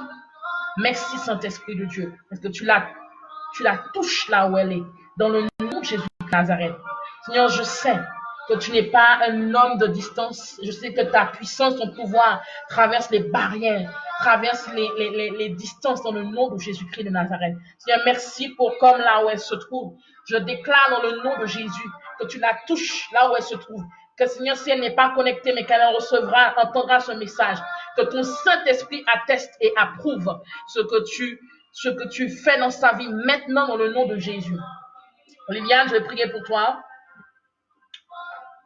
A: Merci Saint-Esprit de Dieu. Parce que tu la touches là où elle est. Dans le nom de Jésus-Christ de Nazareth. Seigneur, je sais que tu n'es pas un homme de distance. Je sais que ta puissance, ton pouvoir traverse les barrières, traverse les distances dans le nom de Jésus-Christ de Nazareth. Seigneur, merci pour comme là où elle se trouve. Je déclare dans le nom de Jésus que tu la touches là où elle se trouve. Que Seigneur, si elle n'est pas connectée, mais qu'elle entendra ce message. Que ton Saint-Esprit atteste et approuve ce que tu fais dans sa vie maintenant dans le nom de Jésus. Liliane, je vais prier pour toi.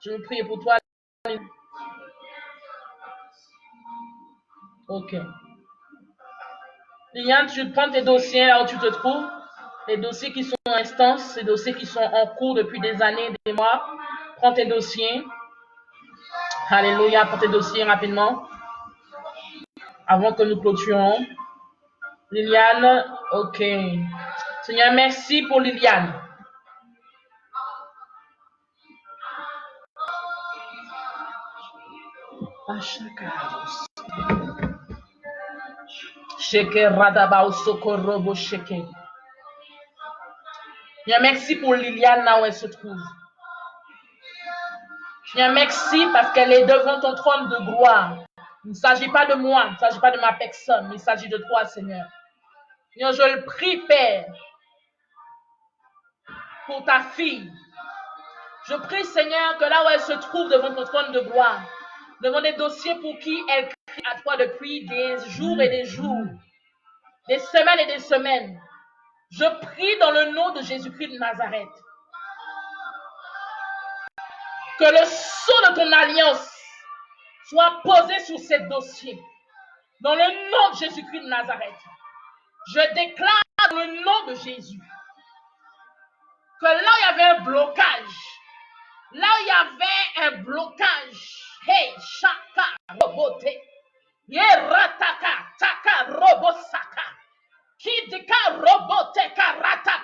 A: Je vais prier pour toi. Ok. Liliane, tu prends tes dossiers là où tu te trouves. Les dossiers qui sont en instance, les dossiers qui sont en cours depuis des années, des mois. Prends tes dossiers. Alléluia, prends tes dossiers rapidement. Avant que nous clôturons. Liliane, ok. Seigneur, merci pour Liliane. Seigneur, merci pour Liliane là où elle se trouve. Seigneur, merci parce qu'elle est devant ton trône de gloire. Il ne s'agit pas de moi, il ne s'agit pas de ma personne, mais il s'agit de toi, Seigneur. Seigneur, je le prie, Père, pour ta fille. Je prie, Seigneur, que là où elle se trouve devant ton trône de gloire, devant des dossiers pour qui elle crie à toi depuis des jours et des jours, des semaines et des semaines, je prie dans le nom de Jésus-Christ de Nazareth que le sceau de ton alliance soit posé sur ces dossiers. Dans le nom de Jésus-Christ de Nazareth, je déclare dans le nom de Jésus que là où il y avait un blocage, hey, chaka robote, yerataka, taka robosaka, kidika robote karata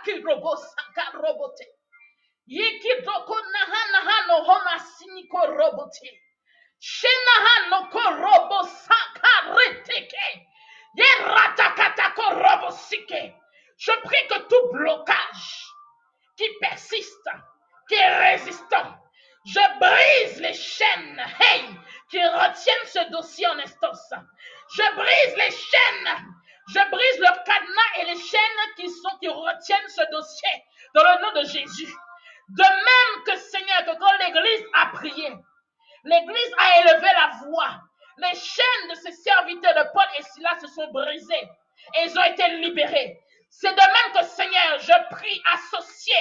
A: Shenahan korobo sakareteke. Yeratakatako robo sike. Je prie que tout blocage qui persiste, qui est résistant, je brise les chaînes, hey, qui retiennent ce dossier en instance. Je brise les chaînes, je brise le cadenas et les chaînes qui retiennent ce dossier dans le nom de Jésus. De même que Seigneur, que quand l'Église a prié, l'Église a élevé la voix, les chaînes de ces serviteurs de Paul et Silas se sont brisées et ils ont été libérés. C'est de même que Seigneur, je prie associé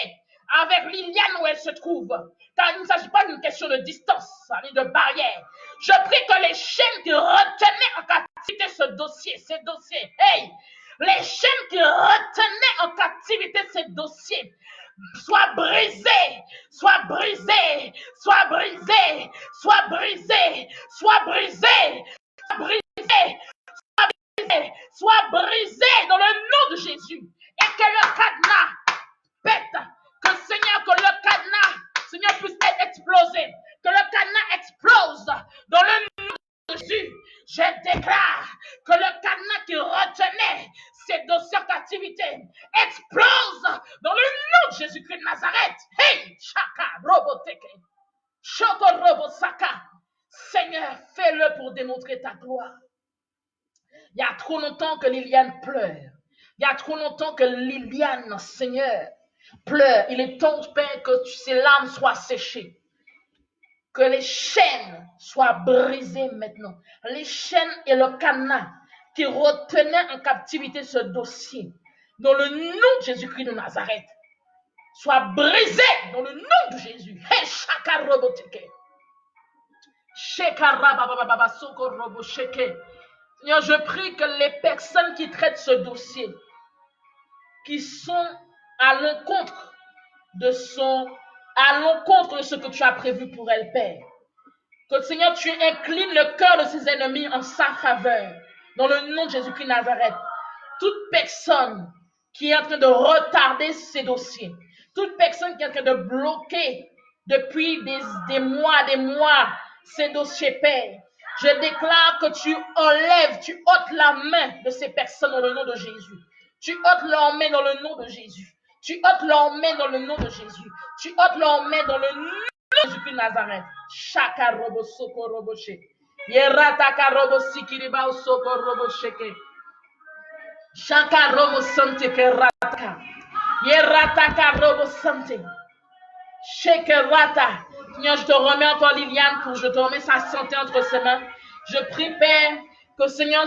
A: avec Liliane où elle se trouve, car il ne s'agit pas d'une question de distance ni de barrière. Je prie que les chaînes qui retenaient en captivité ces dossiers, hey, les chaînes qui retenaient en captivité ces dossiers, soient brisées, soient brisées, soient brisées, soient brisées, soient brisées, soient brisées, soit brisé dans le nom de Jésus et que le cadenas pète, que Seigneur, que le cadenas, Seigneur, puisse être explosé, que le cadenas explose dans le nom de Jésus. Je déclare que le cadenas qui retenait ces dossiers en captivité explose dans le nom de Jésus-Christ de Nazareth. Hey, chaka, roboteke, choko robosaka. Seigneur, fais-le pour démontrer ta gloire. Il y a trop longtemps que Liliane pleure. Il y a trop longtemps que Liliane, Seigneur, pleure. Il est temps, Père, que ses larmes soient séchées. Que les chaînes soient brisées maintenant. Les chaînes et le cadenas qui retenaient en captivité ce dossier, dans le nom de Jésus-Christ de Nazareth, soient brisés dans le nom de Jésus. Hey, shaka roboteke. Sheka rabababa soko robo sheke. Seigneur, je prie que les personnes qui traitent ce dossier, qui sont à l'encontre de ce que tu as prévu pour elles, Père, que Seigneur, tu inclines le cœur de ses ennemis en sa faveur, dans le nom de Jésus-Christ de Nazareth. Toute personne qui est en train de retarder ces dossiers, toute personne qui est en train de bloquer depuis des mois, ces dossiers, Père, je déclare que tu enlèves, tu ôtes la main de ces personnes dans le nom de Jésus. Tu ôtes leur main dans le nom de Jésus. Tu ôtes leur main dans le nom de Jésus. Tu ôtes leur main dans le nom de Jésus de Nazareth. Shaka robo soko robo she. Yerataka robo sikiriba soko robo sheke. Shaka robo sante ke rataka. Yerataka robo sante. Sheke rata. Seigneur, je te remets encore Liliane, je te remets sa santé entre ses mains. Je prie, Père, que Seigneur,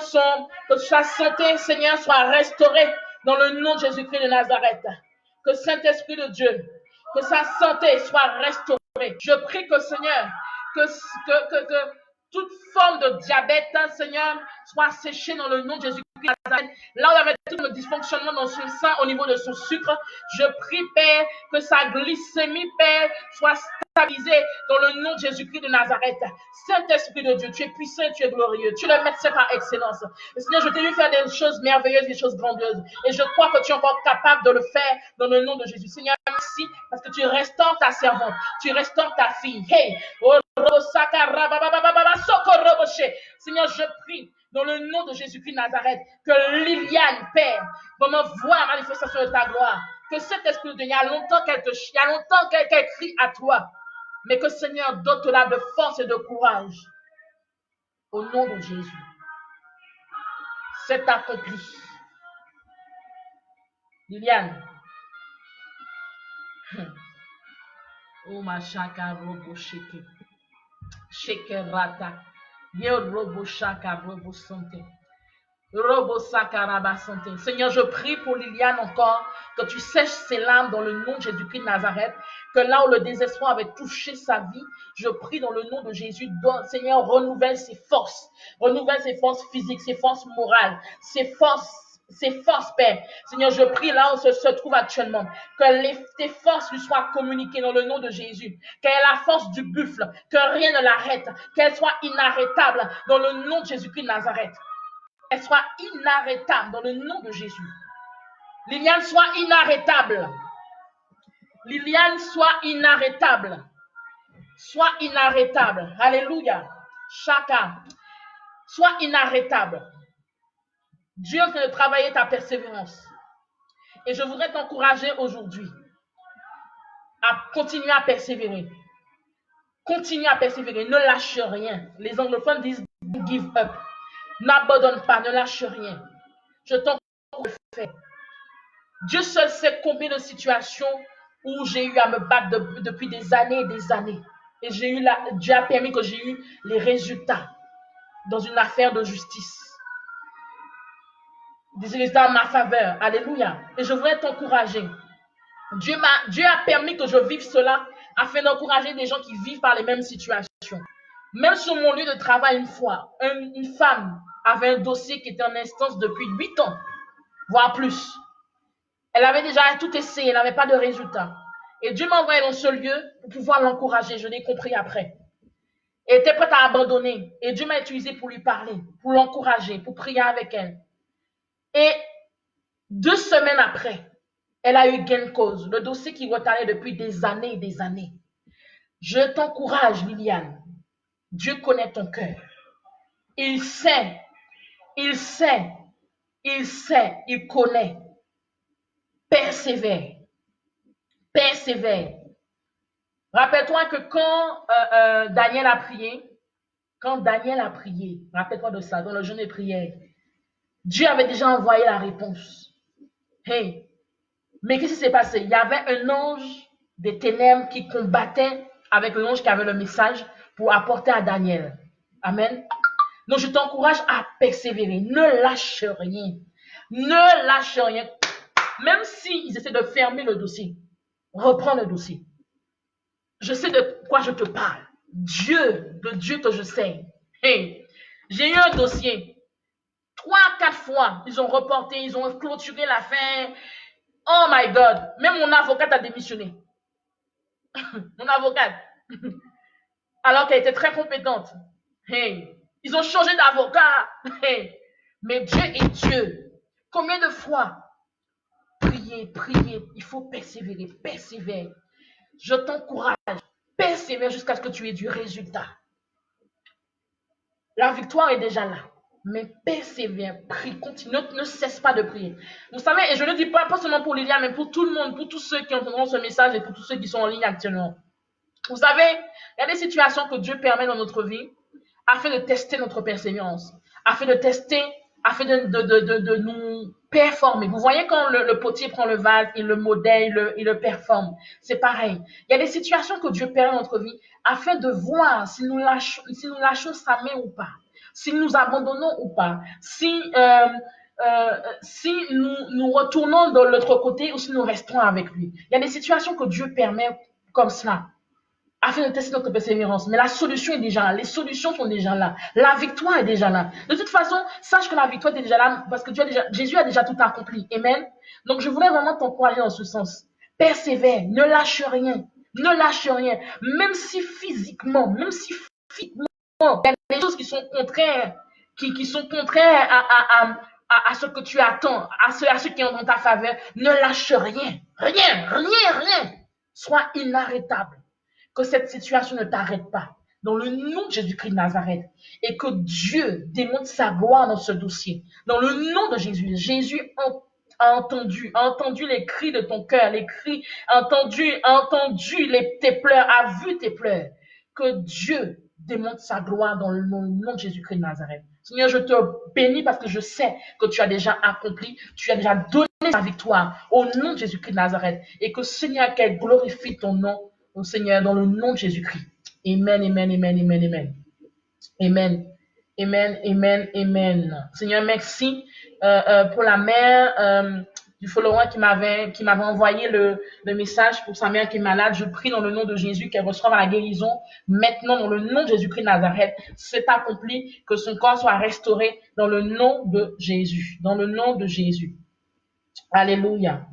A: que sa santé, Seigneur, soit restaurée dans le nom de Jésus-Christ de Nazareth. Que Saint-Esprit de Dieu, que sa santé soit restaurée. Je prie que Seigneur, que toute forme de diabète, Seigneur, soit séchée dans le nom de Jésus-Christ de Nazareth. Là où il y avait tout le dysfonctionnement dans son sein au niveau de son sucre, je prie, Père, que sa glycémie, Père, soit stabilisée dans le nom de Jésus-Christ de Nazareth. Saint-Esprit de Dieu, tu es puissant, tu es glorieux, tu es le médecin par excellence. Et Seigneur, je t'ai vu faire des choses merveilleuses, des choses grandioses. Et je crois que tu es encore capable de le faire dans le nom de Jésus. Seigneur, merci parce que tu restaures ta servante, tu restaures ta fille. Hey, Seigneur, je prie dans le nom de Jésus-Christ de Nazareth que Liliane, Père, va me voir la manifestation de ta gloire. Que cet esprit de Dieu, il y a longtemps qu'elle crie à toi. Mais que Seigneur, dote-la de force et de courage. Au nom de Jésus. C'est accompli. Liliane. Oh ma chaka robo sheke. Sheke rata. Yo robo chaka robo santé. Robo sakaraba santé. Seigneur, je prie pour Liliane encore, que tu sèches ses larmes dans le nom de Jésus-Christ de Nazareth, que là où le désespoir avait touché sa vie, je prie dans le nom de Jésus, Seigneur, renouvelle ses forces physiques, ses forces morales, ses forces, Père. Seigneur, je prie là où se trouve actuellement, que tes forces lui soient communiquées dans le nom de Jésus, qu'elle ait la force du buffle, que rien ne l'arrête, qu'elle soit inarrêtable dans le nom de Jésus-Christ de Nazareth. Elle soit inarrêtable dans le nom de Jésus. Liliane soit inarrêtable. Liliane soit inarrêtable. Sois inarrêtable. Alléluia. Chacun, sois inarrêtable. Dieu est en train de travailler ta persévérance. Et je voudrais t'encourager aujourd'hui à continuer à persévérer. Continue à persévérer, ne lâche rien. Les anglophones disent give up. N'abandonne pas, ne lâche rien. Je t'encourage à le faire. Dieu seul sait combien de situations où j'ai eu à me battre depuis des années et des années. Et Dieu a permis que j'ai eu les résultats dans une affaire de justice. Des résultats en ma faveur. Alléluia. Et je voudrais t'encourager. Dieu a permis que je vive cela afin d'encourager des gens qui vivent par les mêmes situations. Même sur mon lieu de travail, une fois, une femme avait un dossier qui était en instance depuis 8 ans, voire plus. Elle avait déjà tout essayé, elle n'avait pas de résultat. Et Dieu m'a envoyé dans ce lieu pour pouvoir l'encourager. Je l'ai compris après. Elle était prête à abandonner. Et Dieu m'a utilisé pour lui parler, pour l'encourager, pour prier avec elle. Et 2 semaines après, elle a eu gain de cause. Le dossier qui retardait depuis des années et des années. Je t'encourage, Liliane. Dieu connaît ton cœur. Il sait, il connaît. Persévère. Rappelle-toi que quand Daniel a prié, rappelle-toi de ça, dans le jeûne de prière, Dieu avait déjà envoyé la réponse. Hey, mais qu'est-ce qui s'est passé? Il y avait un ange des ténèbres qui combattait avec l'ange qui avait le message pour apporter à Daniel. Amen. Donc, je t'encourage à persévérer. Ne lâche rien. Ne lâche rien. Même s'ils essaient de fermer le dossier, reprends le dossier. Je sais de quoi je te parle. Le Dieu que je sais. Hey, j'ai eu un dossier. 3-4 fois, ils ont reporté, ils ont clôturé l'affaire. Oh my God. Même mon avocate a démissionné. Mon avocate. Alors qu'elle était très compétente. Hey. Ils ont changé d'avocat. Hey. Mais Dieu est Dieu. Combien de fois? Priez. Il faut persévérer. Persévère. Je t'encourage. Persévère jusqu'à ce que tu aies du résultat. La victoire est déjà là. Mais persévère, prie, continue, ne cesse pas de prier. Vous savez, et je ne le dis pas seulement pour Liliane, mais pour tout le monde, pour tous ceux qui entendront ce message et pour tous ceux qui sont en ligne actuellement. Vous savez, il y a des situations que Dieu permet dans notre vie afin de tester notre persévérance, afin de nous performer. Vous voyez quand le potier prend le vase, il le modèle, il le performe. C'est pareil. Il y a des situations que Dieu permet dans notre vie afin de voir si nous lâchons sa main ou pas, si nous abandonnons ou pas, si nous retournons de l'autre côté ou si nous restons avec lui. Il y a des situations que Dieu permet comme cela, afin de tester notre persévérance. Mais la solution est déjà là. Les solutions sont déjà là. La victoire est déjà là. De toute façon, sache que la victoire est déjà là parce que Jésus a déjà tout accompli. Amen. Donc, je voulais vraiment t'encourager dans ce sens. Persévère. Ne lâche rien. Ne lâche rien. Même si physiquement, il y a des choses qui sont contraires, qui sont contraires à ce que tu attends, à ce qui est dans ta faveur. Ne lâche rien. Rien. Sois inarrêtable. Que cette situation ne t'arrête pas. Dans le nom de Jésus-Christ de Nazareth. Et que Dieu démontre sa gloire dans ce dossier. Dans le nom de Jésus. Jésus a entendu les cris de ton cœur, a entendu tes pleurs, a vu tes pleurs. Que Dieu démontre sa gloire dans le nom de Jésus-Christ de Nazareth. Seigneur, je te bénis parce que je sais que tu as déjà accompli, tu as déjà donné ta victoire au nom de Jésus-Christ de Nazareth. Et que Seigneur, qu'elle glorifie ton nom, au Seigneur, dans le nom de Jésus-Christ. Amen. Seigneur, merci pour la mère du follower qui m'avait envoyé le message pour sa mère qui est malade. Je prie dans le nom de Jésus qu'elle reçoive la guérison. Maintenant, dans le nom de Jésus-Christ de Nazareth, c'est accompli, que son corps soit restauré dans le nom de Jésus. Dans le nom de Jésus. Alléluia.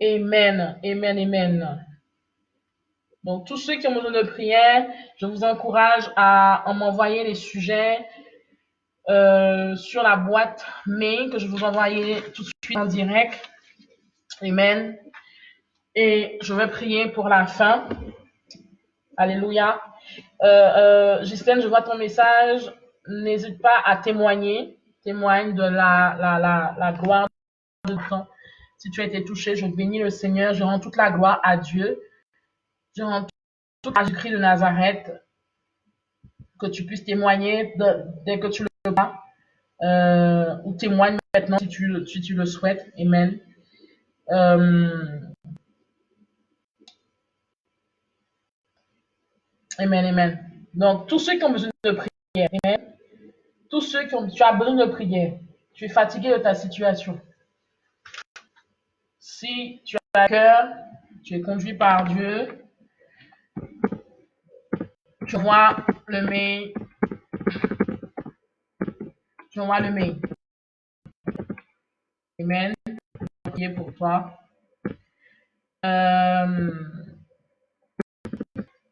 A: Amen. Donc, tous ceux qui ont besoin de prière, je vous encourage à m'envoyer les sujets sur la boîte mail que je vous envoyer tout de suite en direct. Et je vais prier pour la fin. Alléluia. Ghislaine, je vois ton message. N'hésite pas à témoigner. Témoigne de la gloire de temps. Si tu as été touché, je bénis le Seigneur. Je rends toute la gloire à Dieu. Je rends toute la Jésus-Christ de Nazareth. Que tu puisses témoigner dès que tu le vois. Ou témoigne maintenant si tu le souhaites. Amen. Amen, amen. Donc, tous ceux qui ont besoin de prière, amen. Tous ceux tu as besoin de prière, tu es fatigué de ta situation. Si tu as à cœur, tu es conduit par Dieu, tu vois le mail, tu vois le mail. Amen. Je vais prier pour toi.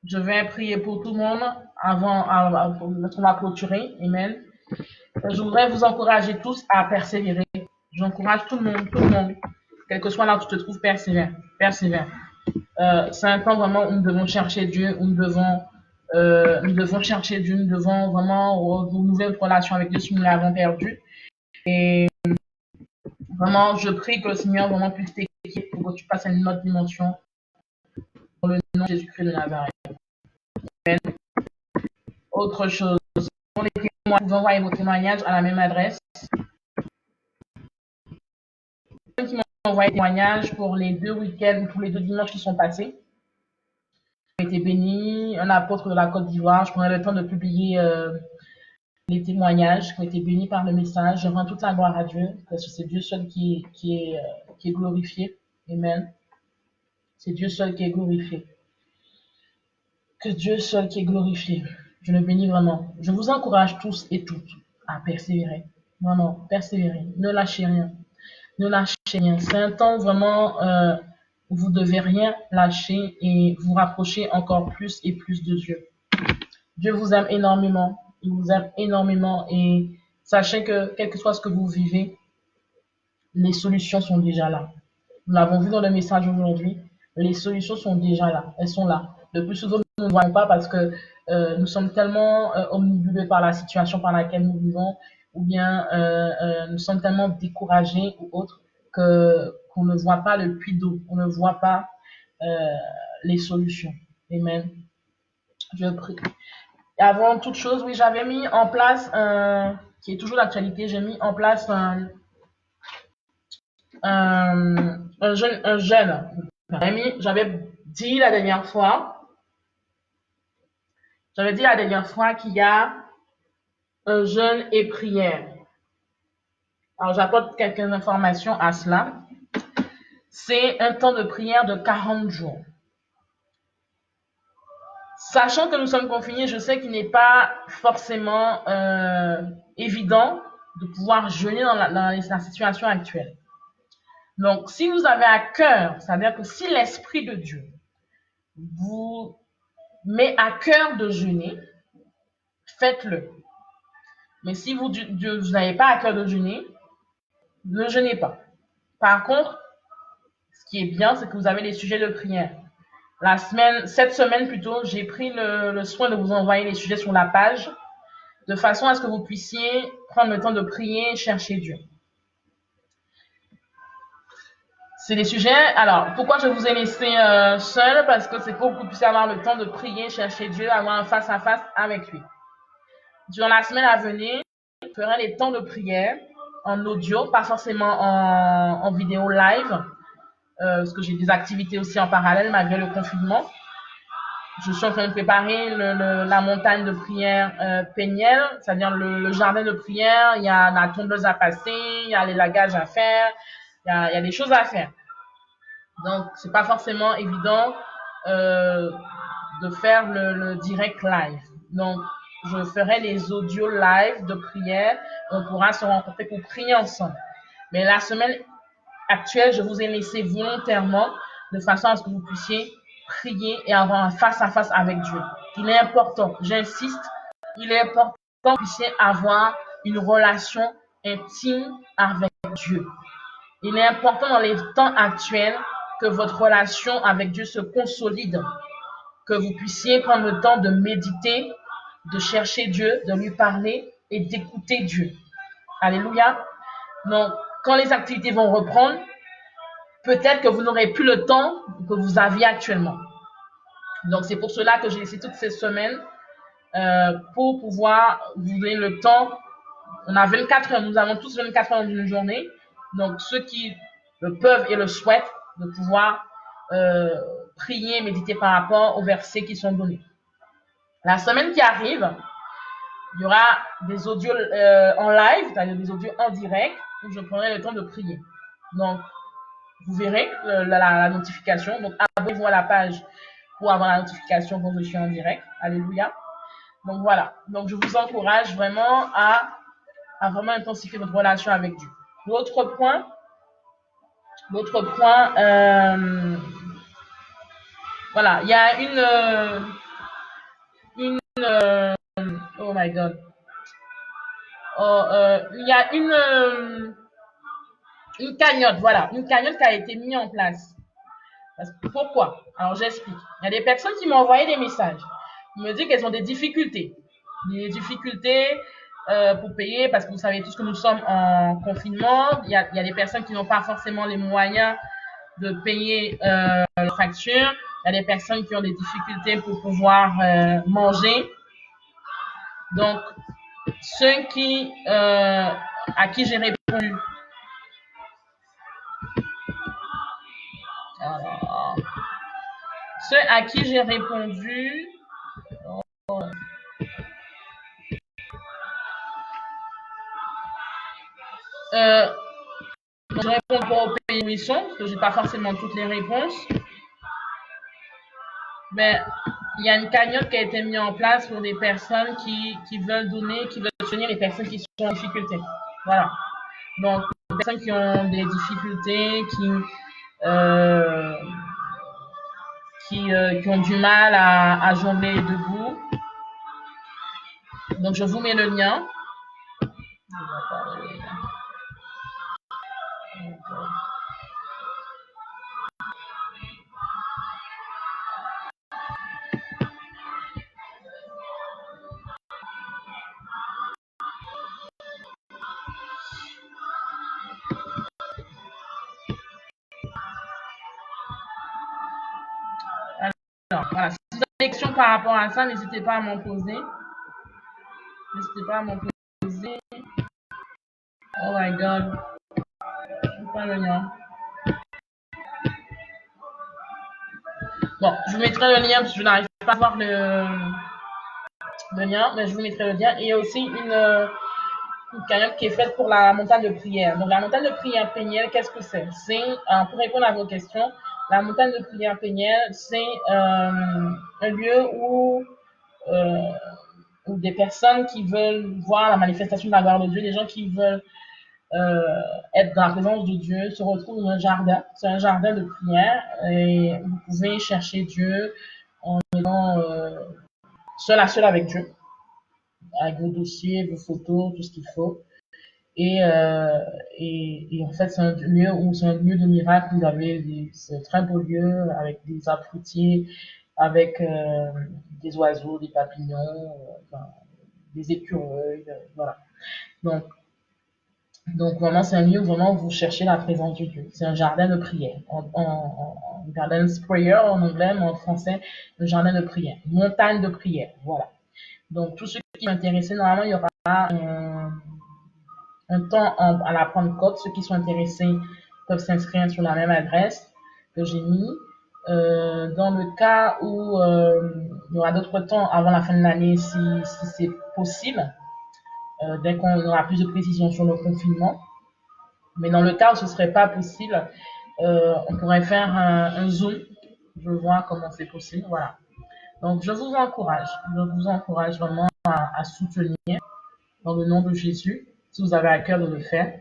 A: Je vais prier pour tout le monde avant qu'on va clôturer. Amen. Je voudrais vous encourager tous à persévérer. J'encourage tout le monde, quel que soit là où tu te trouves, persévère. C'est un temps vraiment où nous devons chercher Dieu, où nous devons chercher Dieu, nous devons vraiment renouveler notre relation avec Dieu si nous l'avons perdu. Et vraiment, je prie que le Seigneur vraiment puisse t'équiper pour que tu passes à une autre dimension dans le nom de Jésus-Christ de Nazareth. Amen. Autre chose, pour les témoins, vous envoyez vos témoignages à la même adresse. Ceux qui m'ont envoyé des témoignages pour les 2 week-ends, pour les 2 dimanches qui sont passés, j'ai été béni, un apôtre de la Côte d'Ivoire. Je prendrai le temps de publier les témoignages qui ont été bénis par le message. Je rends toute la gloire à Dieu, parce que c'est Dieu seul qui est glorifié. Amen. C'est Dieu seul qui est glorifié. Que Dieu seul qui est glorifié. Je le bénis vraiment. Je vous encourage tous et toutes à persévérer. Vraiment, persévérer. Ne lâchez rien. Ne lâchez rien. C'est un temps vraiment où vous devez rien lâcher et vous rapprocher encore plus et plus de Dieu. Dieu vous aime énormément. Il vous aime énormément et sachez que quel que soit ce que vous vivez, les solutions sont déjà là. Nous l'avons vu dans le message aujourd'hui. Les solutions sont déjà là. Elles sont là. Le plus souvent, nous ne voyons pas parce que nous sommes tellement omnibulés par la situation par laquelle nous vivons ou bien nous sommes tellement découragés ou autres qu'on ne voit pas le puits d'eau. On ne voit pas les solutions. Amen. Je prie. Et avant toute chose, oui, j'avais mis en place, qui est toujours d'actualité, j'ai mis en place un jeûne. J'avais dit la dernière fois qu'il y a un jeûne et prière. Alors, j'apporte quelques informations à cela. C'est un temps de prière de 40 jours. Sachant que nous sommes confinés, je sais qu'il n'est pas forcément évident de pouvoir jeûner dans la situation actuelle. Donc, si vous avez à cœur, c'est-à-dire que si l'Esprit de Dieu vous met à cœur de jeûner, faites-le. Mais si vous n'avez pas à cœur de jeûner, ne jeûnez pas. Par contre, ce qui est bien, c'est que vous avez les sujets de prière. Cette semaine plutôt, j'ai pris le soin de vous envoyer les sujets sur la page, de façon à ce que vous puissiez prendre le temps de prier et chercher Dieu. C'est des sujets. Alors, pourquoi je vous ai laissé seul? Parce que c'est pour que vous puissiez avoir le temps de prier, chercher Dieu, avoir un face-à-face avec lui. Durant la semaine à venir, je ferai des temps de prière en audio, pas forcément en vidéo live, parce que j'ai des activités aussi en parallèle malgré le confinement. Je suis en train de préparer la montagne de prière Péniel, c'est-à-dire le jardin de prière. Il y a la tondeuse à passer, il y a les lagages à faire, il y a des choses à faire. Donc, c'est pas forcément évident de faire le direct live. Donc, je ferai les audios live de prière. On pourra se rencontrer pour prier ensemble. Mais la semaine actuelle, je vous ai laissé volontairement de façon à ce que vous puissiez prier et avoir un face-à-face avec Dieu. Il est important, j'insiste, il est important que vous puissiez avoir une relation intime avec Dieu. Il est important dans les temps actuels que votre relation avec Dieu se consolide. que vous puissiez prendre le temps de méditer, de chercher Dieu, de lui parler et d'écouter Dieu. Alléluia. Donc, quand les activités vont reprendre, peut-être que vous n'aurez plus le temps que vous aviez actuellement. Donc, c'est pour cela que j'ai laissé toutes ces semaines pour pouvoir vous donner le temps. On a 24 heures, nous avons tous 24 heures dans une journée. Donc, ceux qui le peuvent et le souhaitent, de pouvoir prier, méditer par rapport aux versets qui sont donnés. La semaine qui arrive, il y aura des audios en live, c'est-à-dire des audios en direct, où je prendrai le temps de prier. Donc, vous verrez la notification. Donc, abonnez-vous à la page pour avoir la notification quand je suis en direct. Alléluia. Donc, voilà. Donc, je vous encourage vraiment à vraiment intensifier votre relation avec Dieu. L'autre point, voilà, il y a oh my God. Il y a une cagnotte, voilà, une cagnotte qui a été mise en place. Pourquoi? Alors, j'explique. Il y a des personnes qui m'ont envoyé des messages. Ils me disent qu'elles ont des difficultés. Des difficultés pour payer parce que vous savez tous que nous sommes en confinement. Il y a des personnes qui n'ont pas forcément les moyens de payer leurs factures. Il y a des personnes qui ont des difficultés pour pouvoir manger. Donc, ceux à qui j'ai répondu. Alors, ceux à qui j'ai répondu. Je réponds pas au pays où ils sont, parce que j'ai pas forcément toutes les réponses. Mais il y a une cagnotte qui a été mise en place pour des personnes qui veulent donner, qui veulent soutenir les personnes qui sont en difficulté. Voilà. Donc, les personnes qui ont des difficultés, qui ont du mal à jongler debout. Donc, je vous mets le lien. Alors, voilà. Si vous avez des questions par rapport à ça, n'hésitez pas à m'en poser. N'hésitez pas à m'en poser. Oh my God. Je pas le lien. Bon, je vous mettrai le lien parce que je n'arrive pas à voir le lien, mais je vous mettrai le lien. Et il y a aussi une cagnotte qui est faite pour la montagne de prière. Donc, la montagne de prière Péniel, qu'est-ce que c'est? Pour répondre à vos questions, la montagne de prière Péniel, c'est un lieu où des personnes qui veulent voir la manifestation de la gloire de Dieu, des gens qui veulent être dans la présence de Dieu, se retrouvent dans un jardin. C'est un jardin de prière et vous pouvez chercher Dieu en étant seul à seul avec Dieu, avec vos dossiers, vos photos, tout ce qu'il faut. Et en fait, c'est un lieu de miracle. C'est un très beau lieu avec des arbres fruitiers, avec des oiseaux, des papillons, des écureuils, voilà. Donc vraiment, c'est un lieu où vraiment vous cherchez la présence de Dieu. C'est un jardin de prière. En garden's prayer en anglais, mais en français, un jardin de prière. Montagne de prière, voilà. Donc, tous ceux qui sont intéressés, normalement, il y aura un temps à la Pentecôte. Ceux qui sont intéressés peuvent s'inscrire sur la même adresse que j'ai mis. Dans le cas où il y aura d'autres temps avant la fin de l'année, si c'est possible, dès qu'on aura plus de précisions sur le confinement. Mais dans le cas où ce ne serait pas possible, on pourrait faire un Zoom. Je vois comment c'est possible. Voilà. Donc, je vous encourage vraiment à soutenir dans le nom de Jésus, si vous avez à cœur de le faire.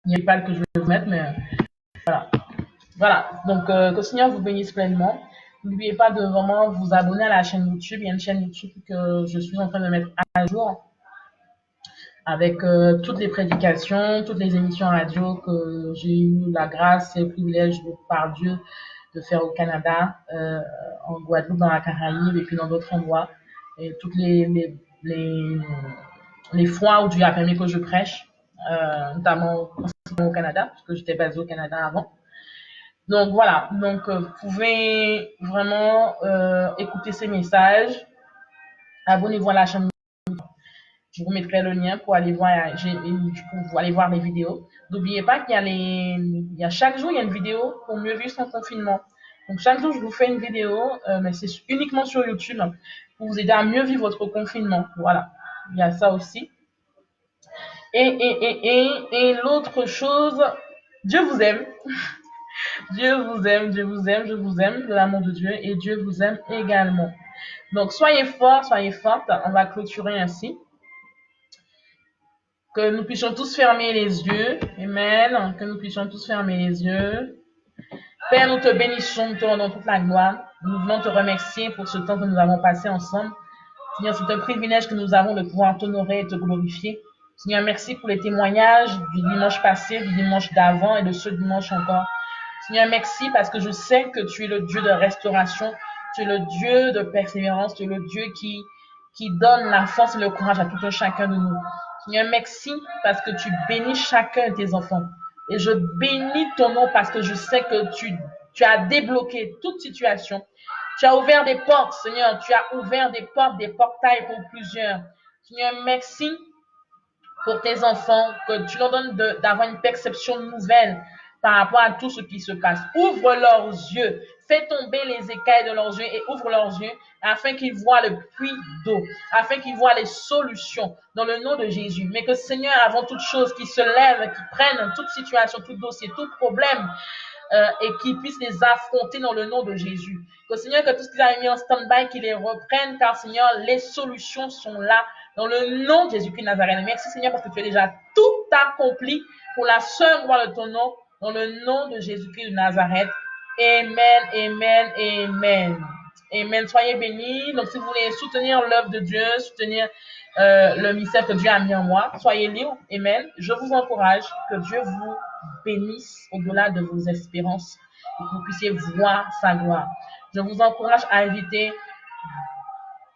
A: Il n'y a pas que je vais vous mettre, mais voilà. Voilà. Donc, que le Seigneur vous bénisse pleinement. N'oubliez pas de vraiment vous abonner à la chaîne YouTube. Il y a une chaîne YouTube que je suis en train de mettre à jour avec toutes les prédications, toutes les émissions radio que j'ai eu la grâce et le privilège par Dieu de faire au Canada, en Guadeloupe, dans la Caraïbe et puis dans d'autres endroits. Et toutes les fois où Dieu a permis que je prêche, notamment au Canada, parce que j'étais basée au Canada avant. Donc voilà, donc vous pouvez vraiment écouter ces messages. Abonnez-vous à la chaîne. Je vous mettrai le lien pour aller voir, pour aller voir les vidéos. N'oubliez pas il y a chaque jour, il y a une vidéo pour mieux vivre son confinement. Donc chaque jour, je vous fais une vidéo, mais c'est uniquement sur YouTube pour vous aider à mieux vivre votre confinement. Voilà, il y a ça aussi. Et l'autre chose, Dieu vous aime. Dieu vous aime, Dieu vous aime, je vous aime de l'amour de Dieu et Dieu vous aime également. Donc soyez forts, soyez fortes. On va clôturer ainsi. Que nous puissions tous fermer les yeux. Amen. Que nous puissions tous fermer les yeux. Père, nous te bénissons, nous te rendons toute la gloire. Nous voulons te remercier pour ce temps que nous avons passé ensemble. Seigneur, c'est un privilège que nous avons de pouvoir t'honorer et te glorifier. Seigneur, merci pour les témoignages du dimanche passé, du dimanche d'avant et de ce dimanche encore. Seigneur, merci parce que je sais que tu es le Dieu de restauration, tu es le Dieu de persévérance, tu es le Dieu qui donne la force et le courage à tout un chacun de nous. Seigneur, merci parce que tu bénis chacun de tes enfants. Et je bénis ton nom parce que je sais que tu as débloqué toute situation. Tu as ouvert des portes, Seigneur. Tu as ouvert des portes, des portails pour plusieurs. Seigneur, merci pour tes enfants, que tu leur donnes d'avoir une perception nouvelle par rapport à tout ce qui se passe. Ouvre leurs yeux, fais tomber les écailles de leurs yeux et ouvre leurs yeux afin qu'ils voient le puits d'eau, afin qu'ils voient les solutions dans le nom de Jésus. Mais que Seigneur, avant toute chose, qu'ils se lèvent, qu'ils prennent toute situation, tout dossier, tout problème, et qu'ils puissent les affronter dans le nom de Jésus. Que Seigneur, que tout ce qu'ils avaient mis en stand-by, qu'ils les reprennent, car Seigneur, les solutions sont là dans le nom de Jésus-Christ de Nazareth. Merci Seigneur parce que tu as déjà tout accompli pour la seule gloire de ton nom, dans le nom de Jésus-Christ de Nazareth. Amen, amen, amen. Amen. Soyez bénis. Donc, si vous voulez soutenir l'œuvre de Dieu, soutenir le mystère que Dieu a mis en moi, soyez libres. Amen. Je vous encourage que Dieu vous bénisse au-delà de vos espérances et que vous puissiez voir sa gloire. Je vous encourage à inviter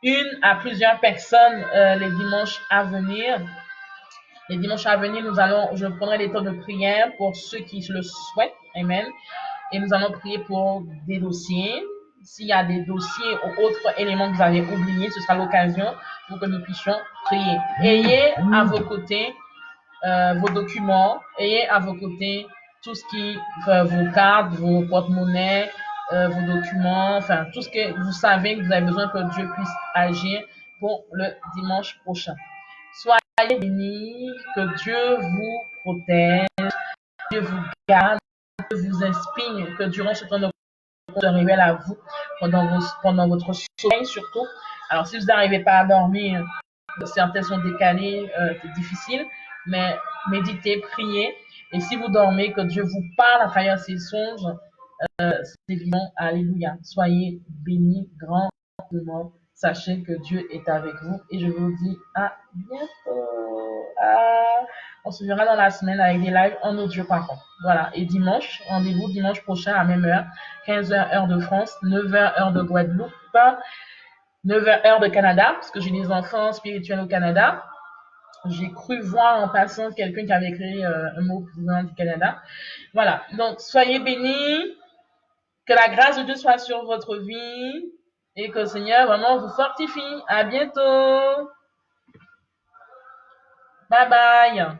A: une à plusieurs personnes les dimanches à venir. Les dimanches à venir, je prendrai des temps de prière pour ceux qui le souhaitent. Amen. Et nous allons prier pour des dossiers. S'il y a des dossiers ou autres éléments que vous avez oubliés, ce sera l'occasion pour que nous puissions prier. Ayez à vos côtés vos documents, ayez à vos côtés tout ce qui, vos cartes, vos porte-monnaies, vos documents, enfin tout ce que vous savez que vous avez besoin que Dieu puisse agir pour le dimanche prochain. Soyez bénis, que Dieu vous protège, Dieu vous garde, Dieu vous inspire, que durant ce temps de se révèle à vous pendant votre sommeil surtout. Alors si vous n'arrivez pas à dormir, certains sont décalés, c'est difficile, mais méditez, priez, et si vous dormez, que Dieu vous parle à travers ses songes, c'est évident, alléluia. Soyez bénis grandement, sachez que Dieu est avec vous, et je vous dis à bientôt. On se verra dans la semaine avec des lives en audio par contre. Voilà, et dimanche, rendez-vous dimanche prochain à même heure, 15h heure de France, 9h heure de Guadeloupe, 9h heure de Canada, parce que j'ai des enfants spirituels au Canada. J'ai cru voir en passant quelqu'un qui avait écrit un mot venant du Canada. Voilà, donc soyez bénis, que la grâce de Dieu soit sur votre vie et que le Seigneur vraiment vous fortifie. À bientôt. Bye bye.